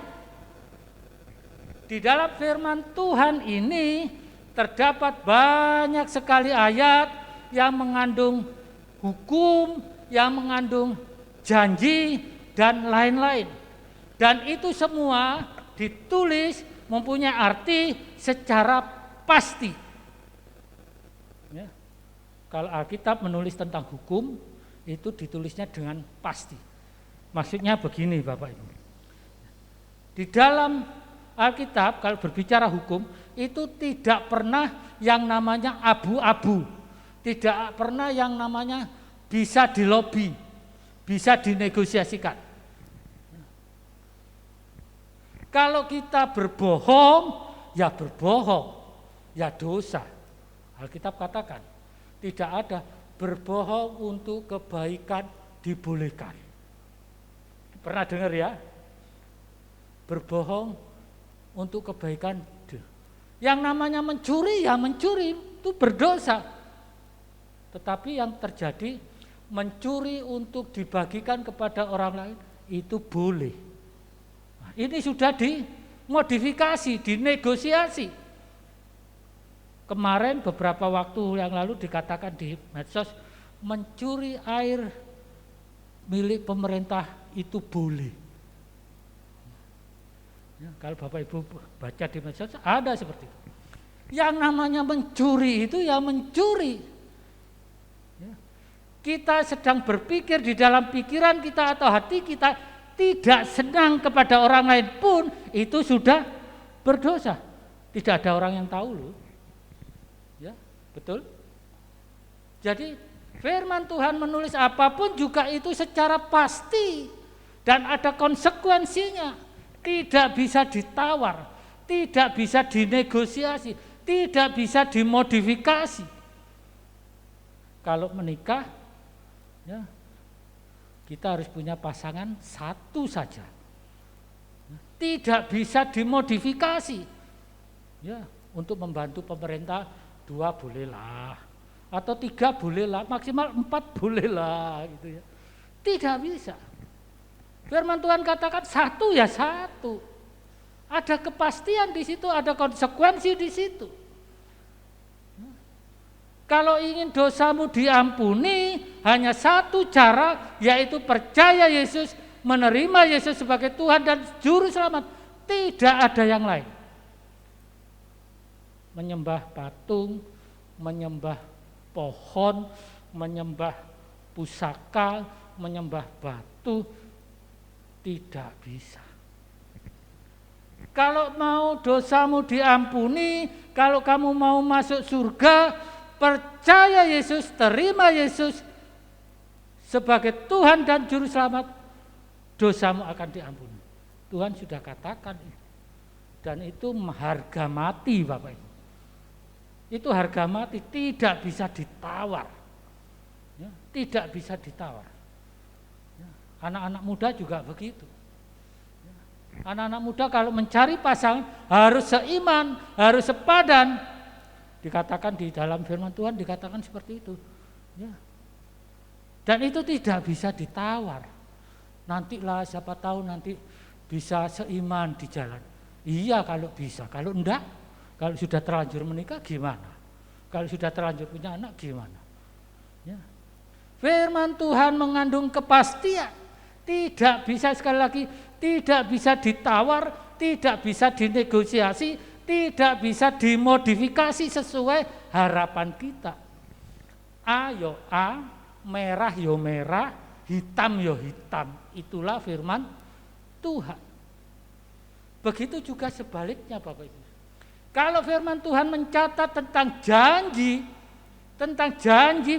Speaker 3: Di dalam firman Tuhan ini terdapat banyak sekali ayat yang mengandung hukum, yang mengandung janji, dan lain-lain. Dan itu semua ditulis mempunyai arti secara pasti. Ya. Kalau Alkitab menulis tentang hukum, itu ditulisnya dengan pasti. Maksudnya begini Bapak Ibu. Di dalam Alkitab kalau berbicara hukum itu tidak pernah yang namanya abu-abu. Tidak pernah yang namanya bisa dilobi, bisa dinegosiasikan. Kalau kita berbohong, ya dosa. Alkitab katakan, tidak ada berbohong untuk kebaikan dibolehkan. Pernah dengar ya? Berbohong untuk kebaikan. Yang namanya mencuri, ya mencuri itu berdosa. Tetapi yang terjadi, mencuri untuk dibagikan kepada orang lain, itu boleh. Nah, ini sudah dimodifikasi, dinegosiasi. Kemarin beberapa waktu yang lalu dikatakan di medsos, mencuri air milik pemerintah itu boleh. Ya, kalau Bapak Ibu baca di medsos ada seperti itu. Yang namanya mencuri itu ya mencuri. Ya. Kita sedang berpikir di dalam pikiran kita atau hati kita tidak senang kepada orang lain pun itu sudah berdosa. Tidak ada orang yang tahu loh. Ya, betul. Jadi firman Tuhan menulis apapun juga itu secara pasti dan ada konsekuensinya. Tidak bisa ditawar, tidak bisa dinegosiasi, tidak bisa dimodifikasi. Kalau menikah, ya, kita harus punya pasangan satu saja. Tidak bisa dimodifikasi. Ya, untuk membantu pemerintah 2 bolehlah, atau 3 bolehlah, maksimal 4 bolehlah gitu ya. Tidak bisa. Firman Tuhan katakan satu ya satu. Ada kepastian di situ, ada konsekuensi di situ. Kalau ingin dosamu diampuni, hanya satu cara, yaitu percaya Yesus, menerima Yesus sebagai Tuhan dan Juru Selamat. Tidak ada yang lain. Menyembah patung, menyembah pohon, menyembah pusaka, menyembah batu, tidak bisa. Kalau mau dosamu diampuni, kalau kamu mau masuk surga, percaya Yesus, terima Yesus sebagai Tuhan dan Juru Selamat, dosamu akan diampuni. Tuhan sudah katakan itu. Dan itu harga mati, Bapak Ibu. Itu harga mati, tidak bisa ditawar. Ya, tidak bisa ditawar. Ya, anak-anak muda juga begitu. Anak-anak muda kalau mencari pasangan harus seiman, harus sepadan. Dikatakan di dalam firman Tuhan dikatakan seperti itu. Ya. Dan itu tidak bisa ditawar. Nantilah siapa tahu nanti bisa seiman di jalan. Iya kalau bisa, kalau enggak, kalau sudah terlanjur menikah gimana? Kalau sudah terlanjur punya anak gimana? Ya. Firman Tuhan mengandung kepastian. Tidak bisa, sekali lagi, tidak bisa ditawar, tidak bisa dinegosiasi, tidak bisa dimodifikasi sesuai harapan kita. A yo A, merah yo merah, hitam yo hitam. Itulah firman Tuhan. Begitu juga sebaliknya Bapak Ibu. Kalau firman Tuhan mencatat tentang janji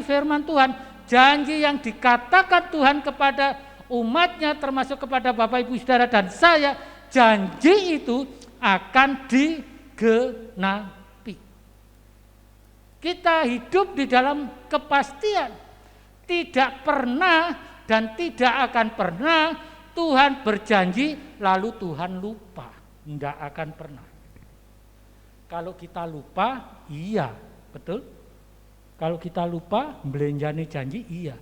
Speaker 3: firman Tuhan, janji yang dikatakan Tuhan kepada umatnya termasuk kepada Bapak Ibu Saudara dan saya, janji itu akan digenapi. Kita hidup di dalam kepastian. Tidak pernah dan tidak akan pernah Tuhan berjanji lalu Tuhan lupa. Tidak akan pernah. Kalau kita lupa, iya, betul. Kalau kita lupa, belenjani janji, iya.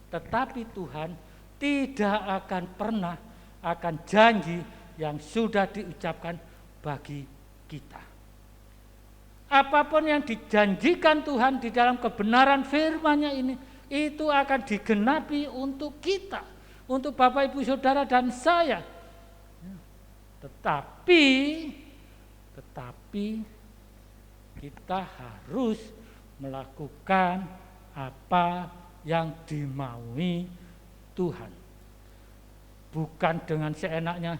Speaker 3: Tetapi Tuhan tidak akan pernah akan janji yang sudah diucapkan bagi kita. Apapun yang dijanjikan Tuhan di dalam kebenaran firman-Nya ini, itu akan digenapi untuk kita, untuk Bapak Ibu Saudara dan saya. Tetapi kita harus melakukan apa yang dimaui Tuhan. Bukan dengan seenaknya,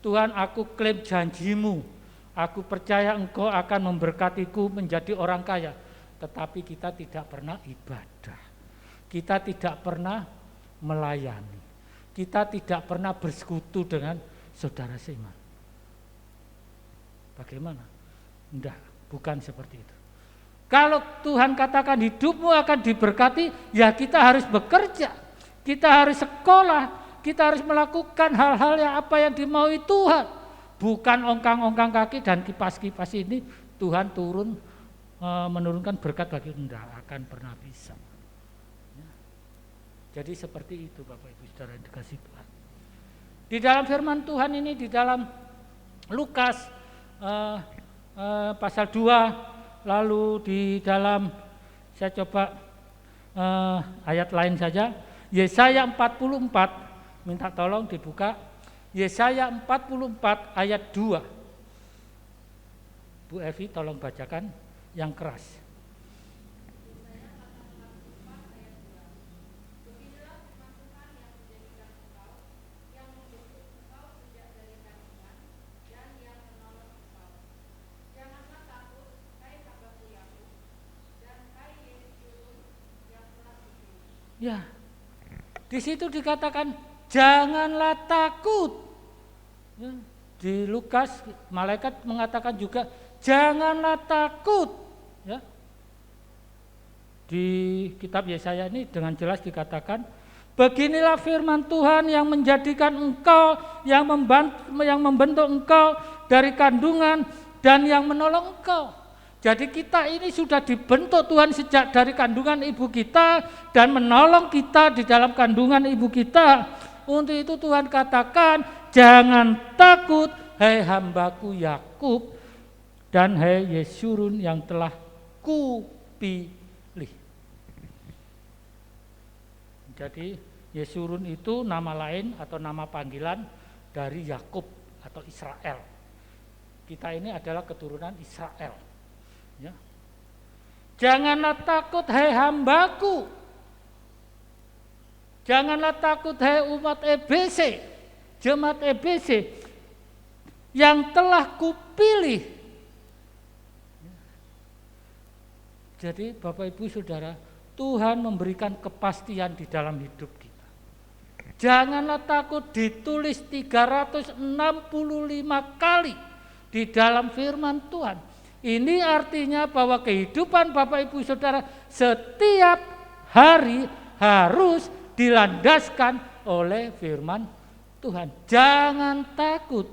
Speaker 3: Tuhan aku klaim janjimu, aku percaya engkau akan memberkatiku menjadi orang kaya. Tetapi kita tidak pernah ibadah, kita tidak pernah melayani, kita tidak pernah bersekutu dengan saudara seiman. Bagaimana? Enggak, bukan seperti itu. Kalau Tuhan katakan hidupmu akan diberkati, ya kita harus bekerja, kita harus sekolah, kita harus melakukan hal-hal yang apa yang dimaui Tuhan. Bukan ongkang-ongkang kaki dan kipas-kipas ini Tuhan turun menurunkan berkat bagi, enggak akan pernah bisa. Ya. Jadi seperti itu Bapak Ibu Saudara yang dikasihi Tuhan. Di dalam firman Tuhan ini, di dalam Lukas pasal 2, lalu di dalam, saya coba ayat lain saja, Yesaya 44, minta tolong dibuka, Yesaya 44 ayat 2. Bu Evi tolong bacakan yang keras. Ya, di situ dikatakan janganlah takut. Ya, di Lukas malaikat mengatakan juga janganlah takut. Ya. Di kitab Yesaya ini dengan jelas dikatakan, beginilah firman Tuhan yang menjadikan engkau, yang membentuk engkau dari kandungan dan yang menolong engkau. Jadi kita ini sudah dibentuk Tuhan sejak dari kandungan ibu kita dan menolong kita di dalam kandungan ibu kita. Untuk itu Tuhan katakan, jangan takut hai hambaku Yakub dan hai Yesurun yang telah kupilih. Jadi Yesurun itu nama lain atau nama panggilan dari Yakub atau Israel. Kita ini adalah keturunan Israel. Ya. Janganlah takut hai hambaku. Janganlah takut hai umat EBC, jemaat EBC yang telah kupilih. Jadi Bapak Ibu Saudara, Tuhan memberikan kepastian di dalam hidup kita. Janganlah takut ditulis 365 kali di dalam firman Tuhan. Ini artinya bahwa kehidupan Bapak Ibu Saudara setiap hari harus dilandaskan oleh firman Tuhan. Jangan takut.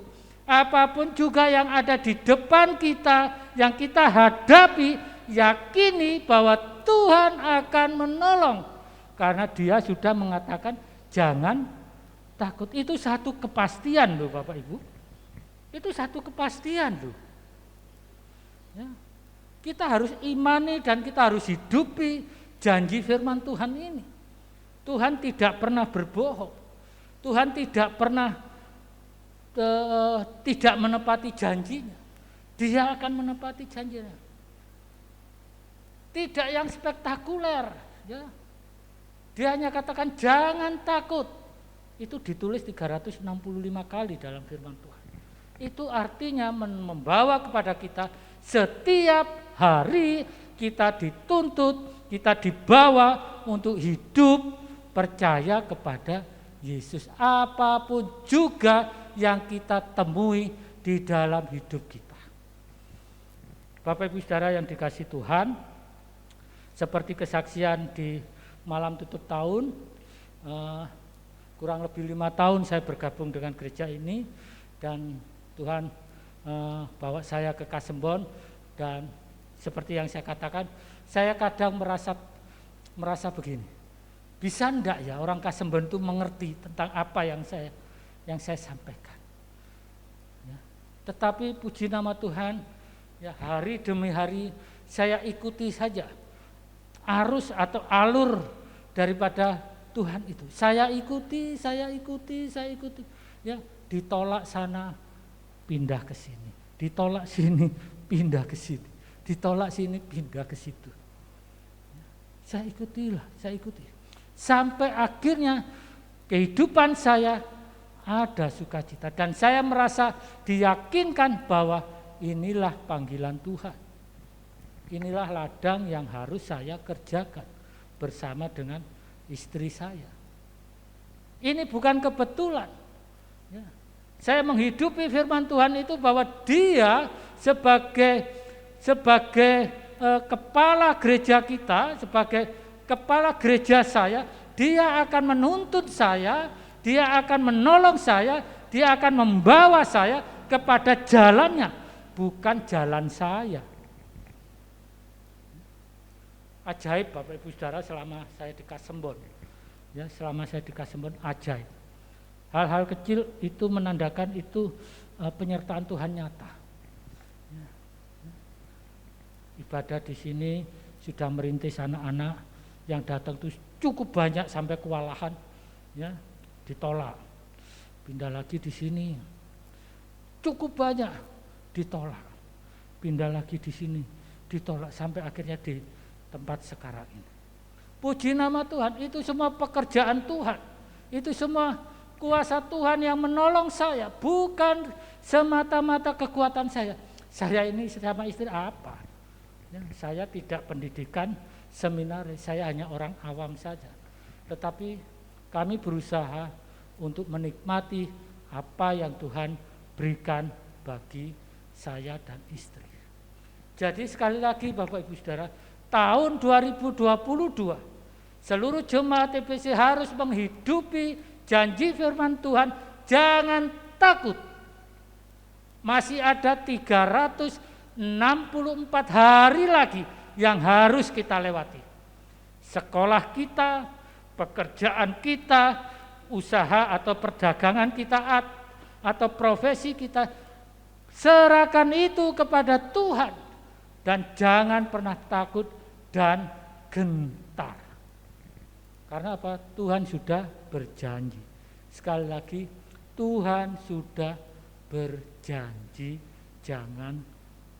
Speaker 3: Apapun juga yang ada di depan kita, yang kita hadapi, yakini bahwa Tuhan akan menolong. Karena Dia sudah mengatakan jangan takut. Itu satu kepastian loh Bapak Ibu. Itu satu kepastian loh. Ya. Kita harus imani dan kita harus hidupi janji firman Tuhan ini. Tuhan tidak pernah berbohong. Tuhan tidak pernah tidak menepati janjinya. Dia akan menepati janjinya. Tidak yang spektakuler. Ya. Dia hanya katakan jangan takut. Itu ditulis 365 kali dalam firman Tuhan. Itu artinya membawa kepada kita setiap hari kita dituntut, kita dibawa untuk hidup percaya kepada Yesus. Apapun juga yang kita temui di dalam hidup kita. Bapak Ibu Saudara yang dikasihi Tuhan, seperti kesaksian di malam tutup tahun, kurang lebih 5 tahun saya bergabung dengan gereja ini, dan Tuhan bawa saya ke Kasembon, dan seperti yang saya katakan, saya kadang merasa begini, bisa enggak ya orang Kasembon itu mengerti tentang apa yang saya sampaikan. Ya. Tetapi puji nama Tuhan, ya hari demi hari saya ikuti saja arus atau alur daripada Tuhan itu. Saya ikuti. Ya, ditolak sana, pindah ke sini. Ditolak sini, pindah ke sini. Ditolak sini, pindah ke situ. Ya, saya ikuti. Sampai akhirnya kehidupan saya ada sukacita dan saya merasa diyakinkan bahwa inilah panggilan Tuhan. Inilah ladang yang harus saya kerjakan bersama dengan istri saya. Ini bukan kebetulan. Ya. Saya menghidupi firman Tuhan itu bahwa Dia sebagai kepala gereja kita, sebagai kepala gereja saya, Dia akan menuntut saya, Dia akan menolong saya, Dia akan membawa saya kepada jalannya, bukan jalan saya. Ajaib Bapak Ibu Saudara selama saya di Kasembon. Ya, selama saya di Kasembon ajaib. Hal-hal kecil itu menandakan itu penyertaan Tuhan nyata. Ya. Ibadah di sini sudah merintis anak-anak yang datang itu cukup banyak sampai kewalahan, ya, ditolak. Pindah lagi di sini, cukup banyak, ditolak. Pindah lagi di sini, ditolak sampai akhirnya di tempat sekarang ini. Puji nama Tuhan, itu semua pekerjaan Tuhan, itu semua kuasa Tuhan yang menolong saya, bukan semata-mata kekuatan saya. Saya ini sama istri apa? Ya, saya tidak pendidikan seminar, saya hanya orang awam saja. Tetapi kami berusaha untuk menikmati apa yang Tuhan berikan bagi saya dan istri. Jadi sekali lagi Bapak Ibu Saudara, tahun 2022 seluruh jemaat EBC harus menghidupi janji firman Tuhan, jangan takut. Masih ada 364 hari lagi yang harus kita lewati. Sekolah kita, pekerjaan kita, usaha atau perdagangan kita atau profesi kita, serahkan itu kepada Tuhan dan jangan pernah takut dan gentar. Karena apa? Tuhan sudah berjanji. Sekali lagi, Tuhan sudah berjanji, jangan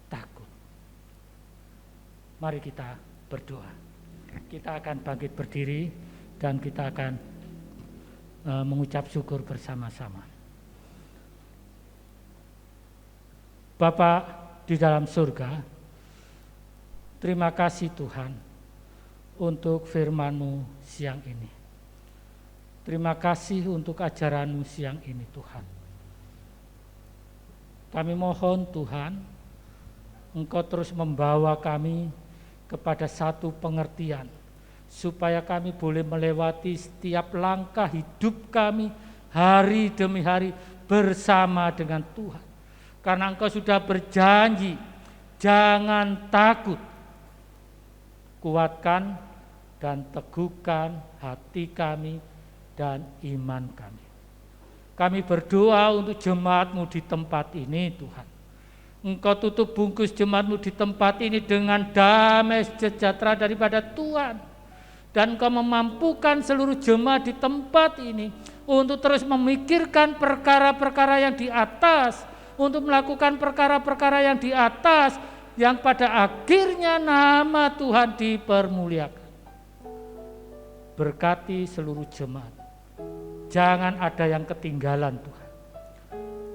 Speaker 3: takut. Mari kita berdoa. Kita akan bangkit berdiri dan kita akan mengucap syukur bersama-sama. Bapa di dalam surga, terima kasih Tuhan untuk firman-Mu siang ini. Terima kasih untuk ajaran-Mu siang ini Tuhan. Kami mohon Tuhan, Engkau terus membawa kami kepada satu pengertian, supaya kami boleh melewati setiap langkah hidup kami hari demi hari bersama dengan Tuhan. Karena Engkau sudah berjanji, jangan takut. Kuatkan dan teguhkan hati kami dan iman kami. Kami berdoa untuk jemaat-Mu di tempat ini Tuhan. Engkau tutup bungkus jemaat-Mu di tempat ini dengan damai sejahtera daripada Tuhan. Dan Engkau memampukan seluruh jemaat di tempat ini untuk terus memikirkan perkara-perkara yang di atas, untuk melakukan perkara-perkara yang di atas, yang pada akhirnya nama Tuhan dipermuliakan. Berkati seluruh jemaat. Jangan ada yang ketinggalan Tuhan.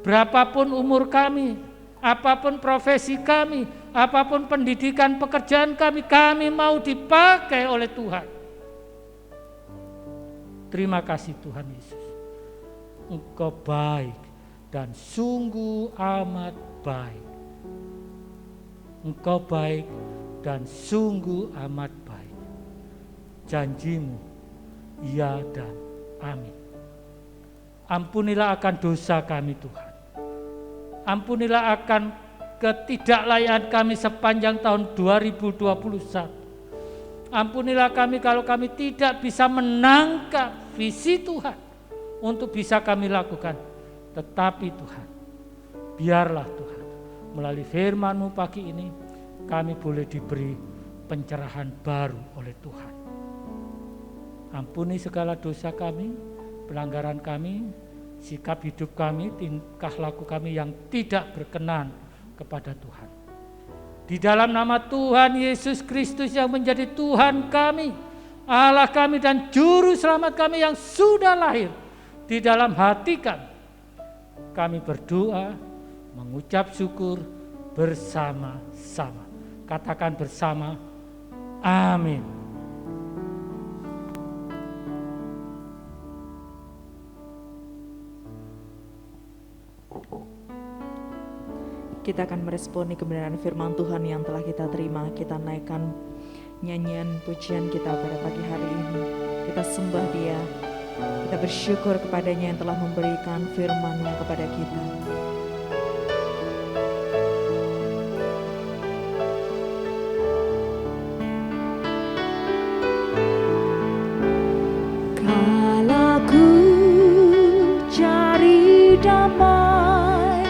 Speaker 3: Berapapun umur kami, apapun profesi kami, apapun pendidikan pekerjaan kami mau dipakai oleh Tuhan. Terima kasih Tuhan Yesus. Engkau baik dan sungguh amat baik. Engkau baik dan sungguh amat baik. Janji-Mu, ya dan amin. Ampunilah akan dosa kami Tuhan. Ampunilah akan ketidaklayakan kami sepanjang tahun 2021. Ampunilah kami kalau kami tidak bisa menangkap visi Tuhan untuk bisa kami lakukan. Tetapi Tuhan, biarlah Tuhan, melalui firman-Mu pagi ini, kami boleh diberi pencerahan baru oleh Tuhan. Ampuni segala dosa kami, pelanggaran kami, sikap hidup kami, tingkah laku kami yang tidak berkenan kepada Tuhan. Di dalam nama Tuhan Yesus Kristus yang menjadi Tuhan kami, Allah kami dan Juru Selamat kami yang sudah lahir di dalam hati kami berdoa, mengucap syukur bersama-sama. Katakan bersama, amin.
Speaker 2: Kita akan meresponi kebenaran firman Tuhan yang telah kita terima. Kita naikkan nyanyian pujian kita pada pagi hari ini. Kita sembah Dia. Kita bersyukur kepadanya yang telah memberikan firman-Nya kepada kita. Kala ku cari damai,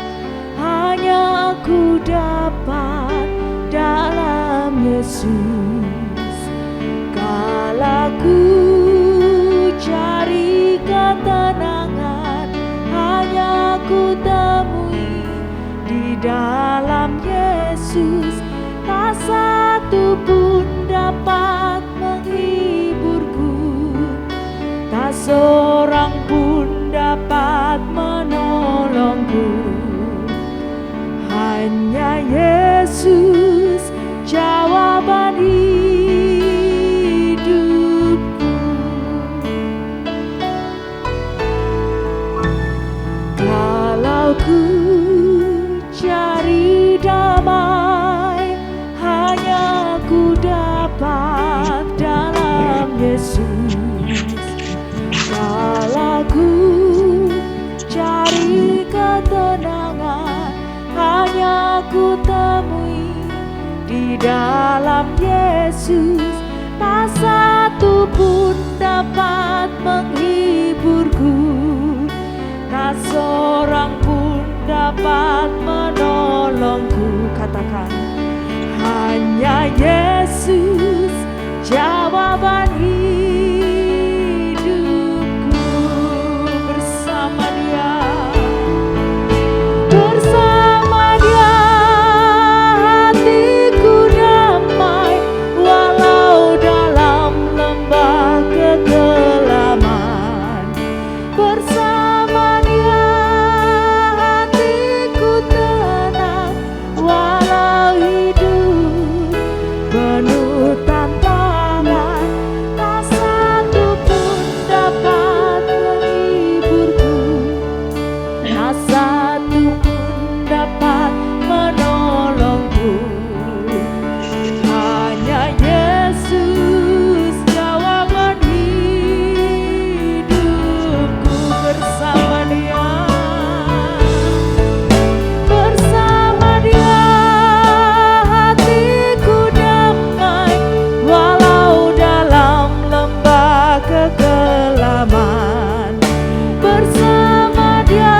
Speaker 2: hanya aku dapat dalam Yesus. Kala ku cari ketenangan, hanya ku temui di dalam Yesus. Tak satu pun dapat menghiburku, tak seorang pun dapat menolongku. Hanya Yesus jawaban hidupku. Kalau ku cari damai, hanya ku dapat dalam Yesus. Kalau ku cari ketenangan, hanya ku temui di dalam Yesus. Tak satu pun dapat menghiburku, dapat menolongku. Katakan, hanya Yesus jawaban hidupku. Bersama Dia, bersama Dia hatiku damai, walau dalam lembah kekelaman. Bersama Dia hatiku tenang, walau hidup penuh tantangan. Tak satu pun dapat menghiburku, tak satu pun dapat menolongku. Hanya Yesus jawaban hidupku. Bersama Dia, bersama Dia hatiku damai, walau dalam lembah kekelaman. Bersama Dia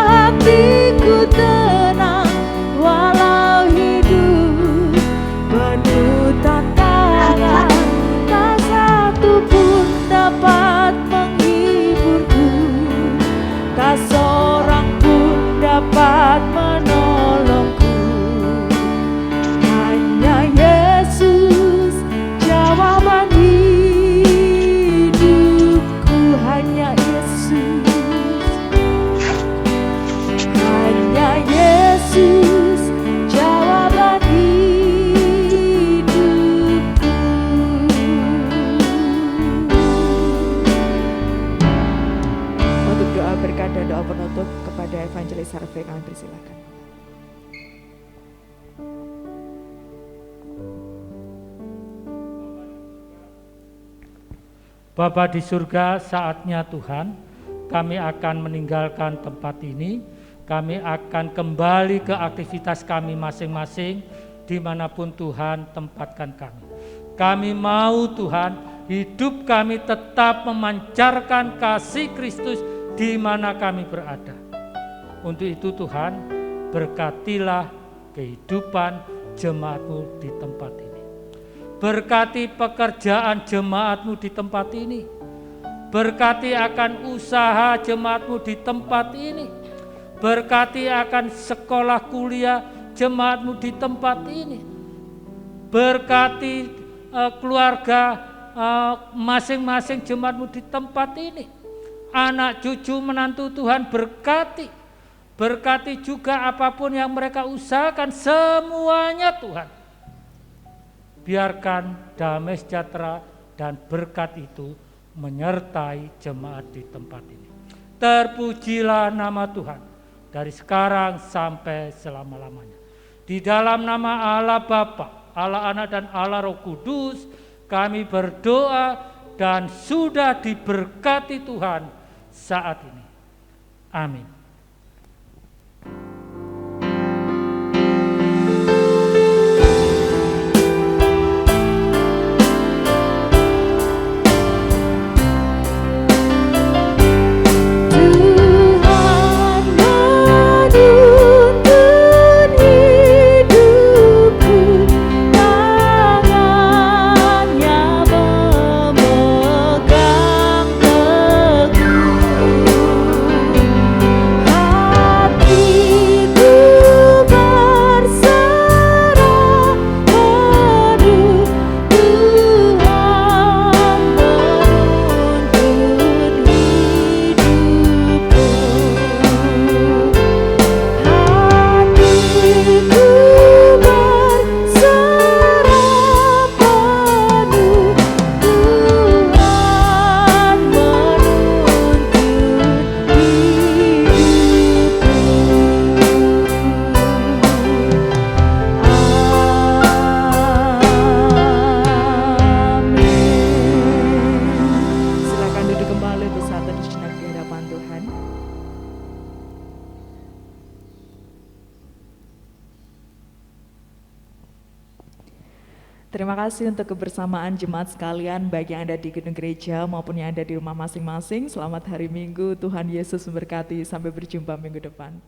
Speaker 2: hatiku tenang, walau hidup penuh tantangan. Tak satu pun dapat menghiburku, tak seorang pun dapat menolongku. Hanya Yesus jawaban hidupku. Hanya Yesus, hanya Yesus jawaban hidupku. Untuk doa berkat dan doa penutup kepada Evangelis Harvey, kami persilakan.
Speaker 3: Bapa di surga, saatnya Tuhan kami akan meninggalkan tempat ini. Kami akan kembali ke aktivitas kami masing-masing dimanapun Tuhan tempatkan kami. Kami mau Tuhan, hidup kami tetap memancarkan kasih Kristus di mana kami berada. Untuk itu Tuhan, berkatilah kehidupan jemaat-Mu di tempat ini. Berkati pekerjaan jemaat-Mu di tempat ini. Berkati akan usaha jemaat-Mu di tempat ini. Berkati akan sekolah kuliah jemaat-Mu di tempat ini. Berkati keluarga masing-masing jemaat-Mu di tempat ini. Anak cucu menantu Tuhan berkati. Berkati juga apapun yang mereka usahakan, semuanya Tuhan. Biarkan damai sejahtera dan berkat itu menyertai jemaat di tempat ini. Terpujilah nama Tuhan dari sekarang sampai selama-lamanya. Di dalam nama Allah Bapa, Allah Anak dan Allah Roh Kudus, kami berdoa dan sudah diberkati Tuhan saat ini. Amin.
Speaker 2: Terima kasih untuk kebersamaan jemaat sekalian, baik yang ada di gedung gereja maupun yang ada di rumah masing-masing. Selamat hari Minggu, Tuhan Yesus memberkati. Sampai berjumpa minggu depan.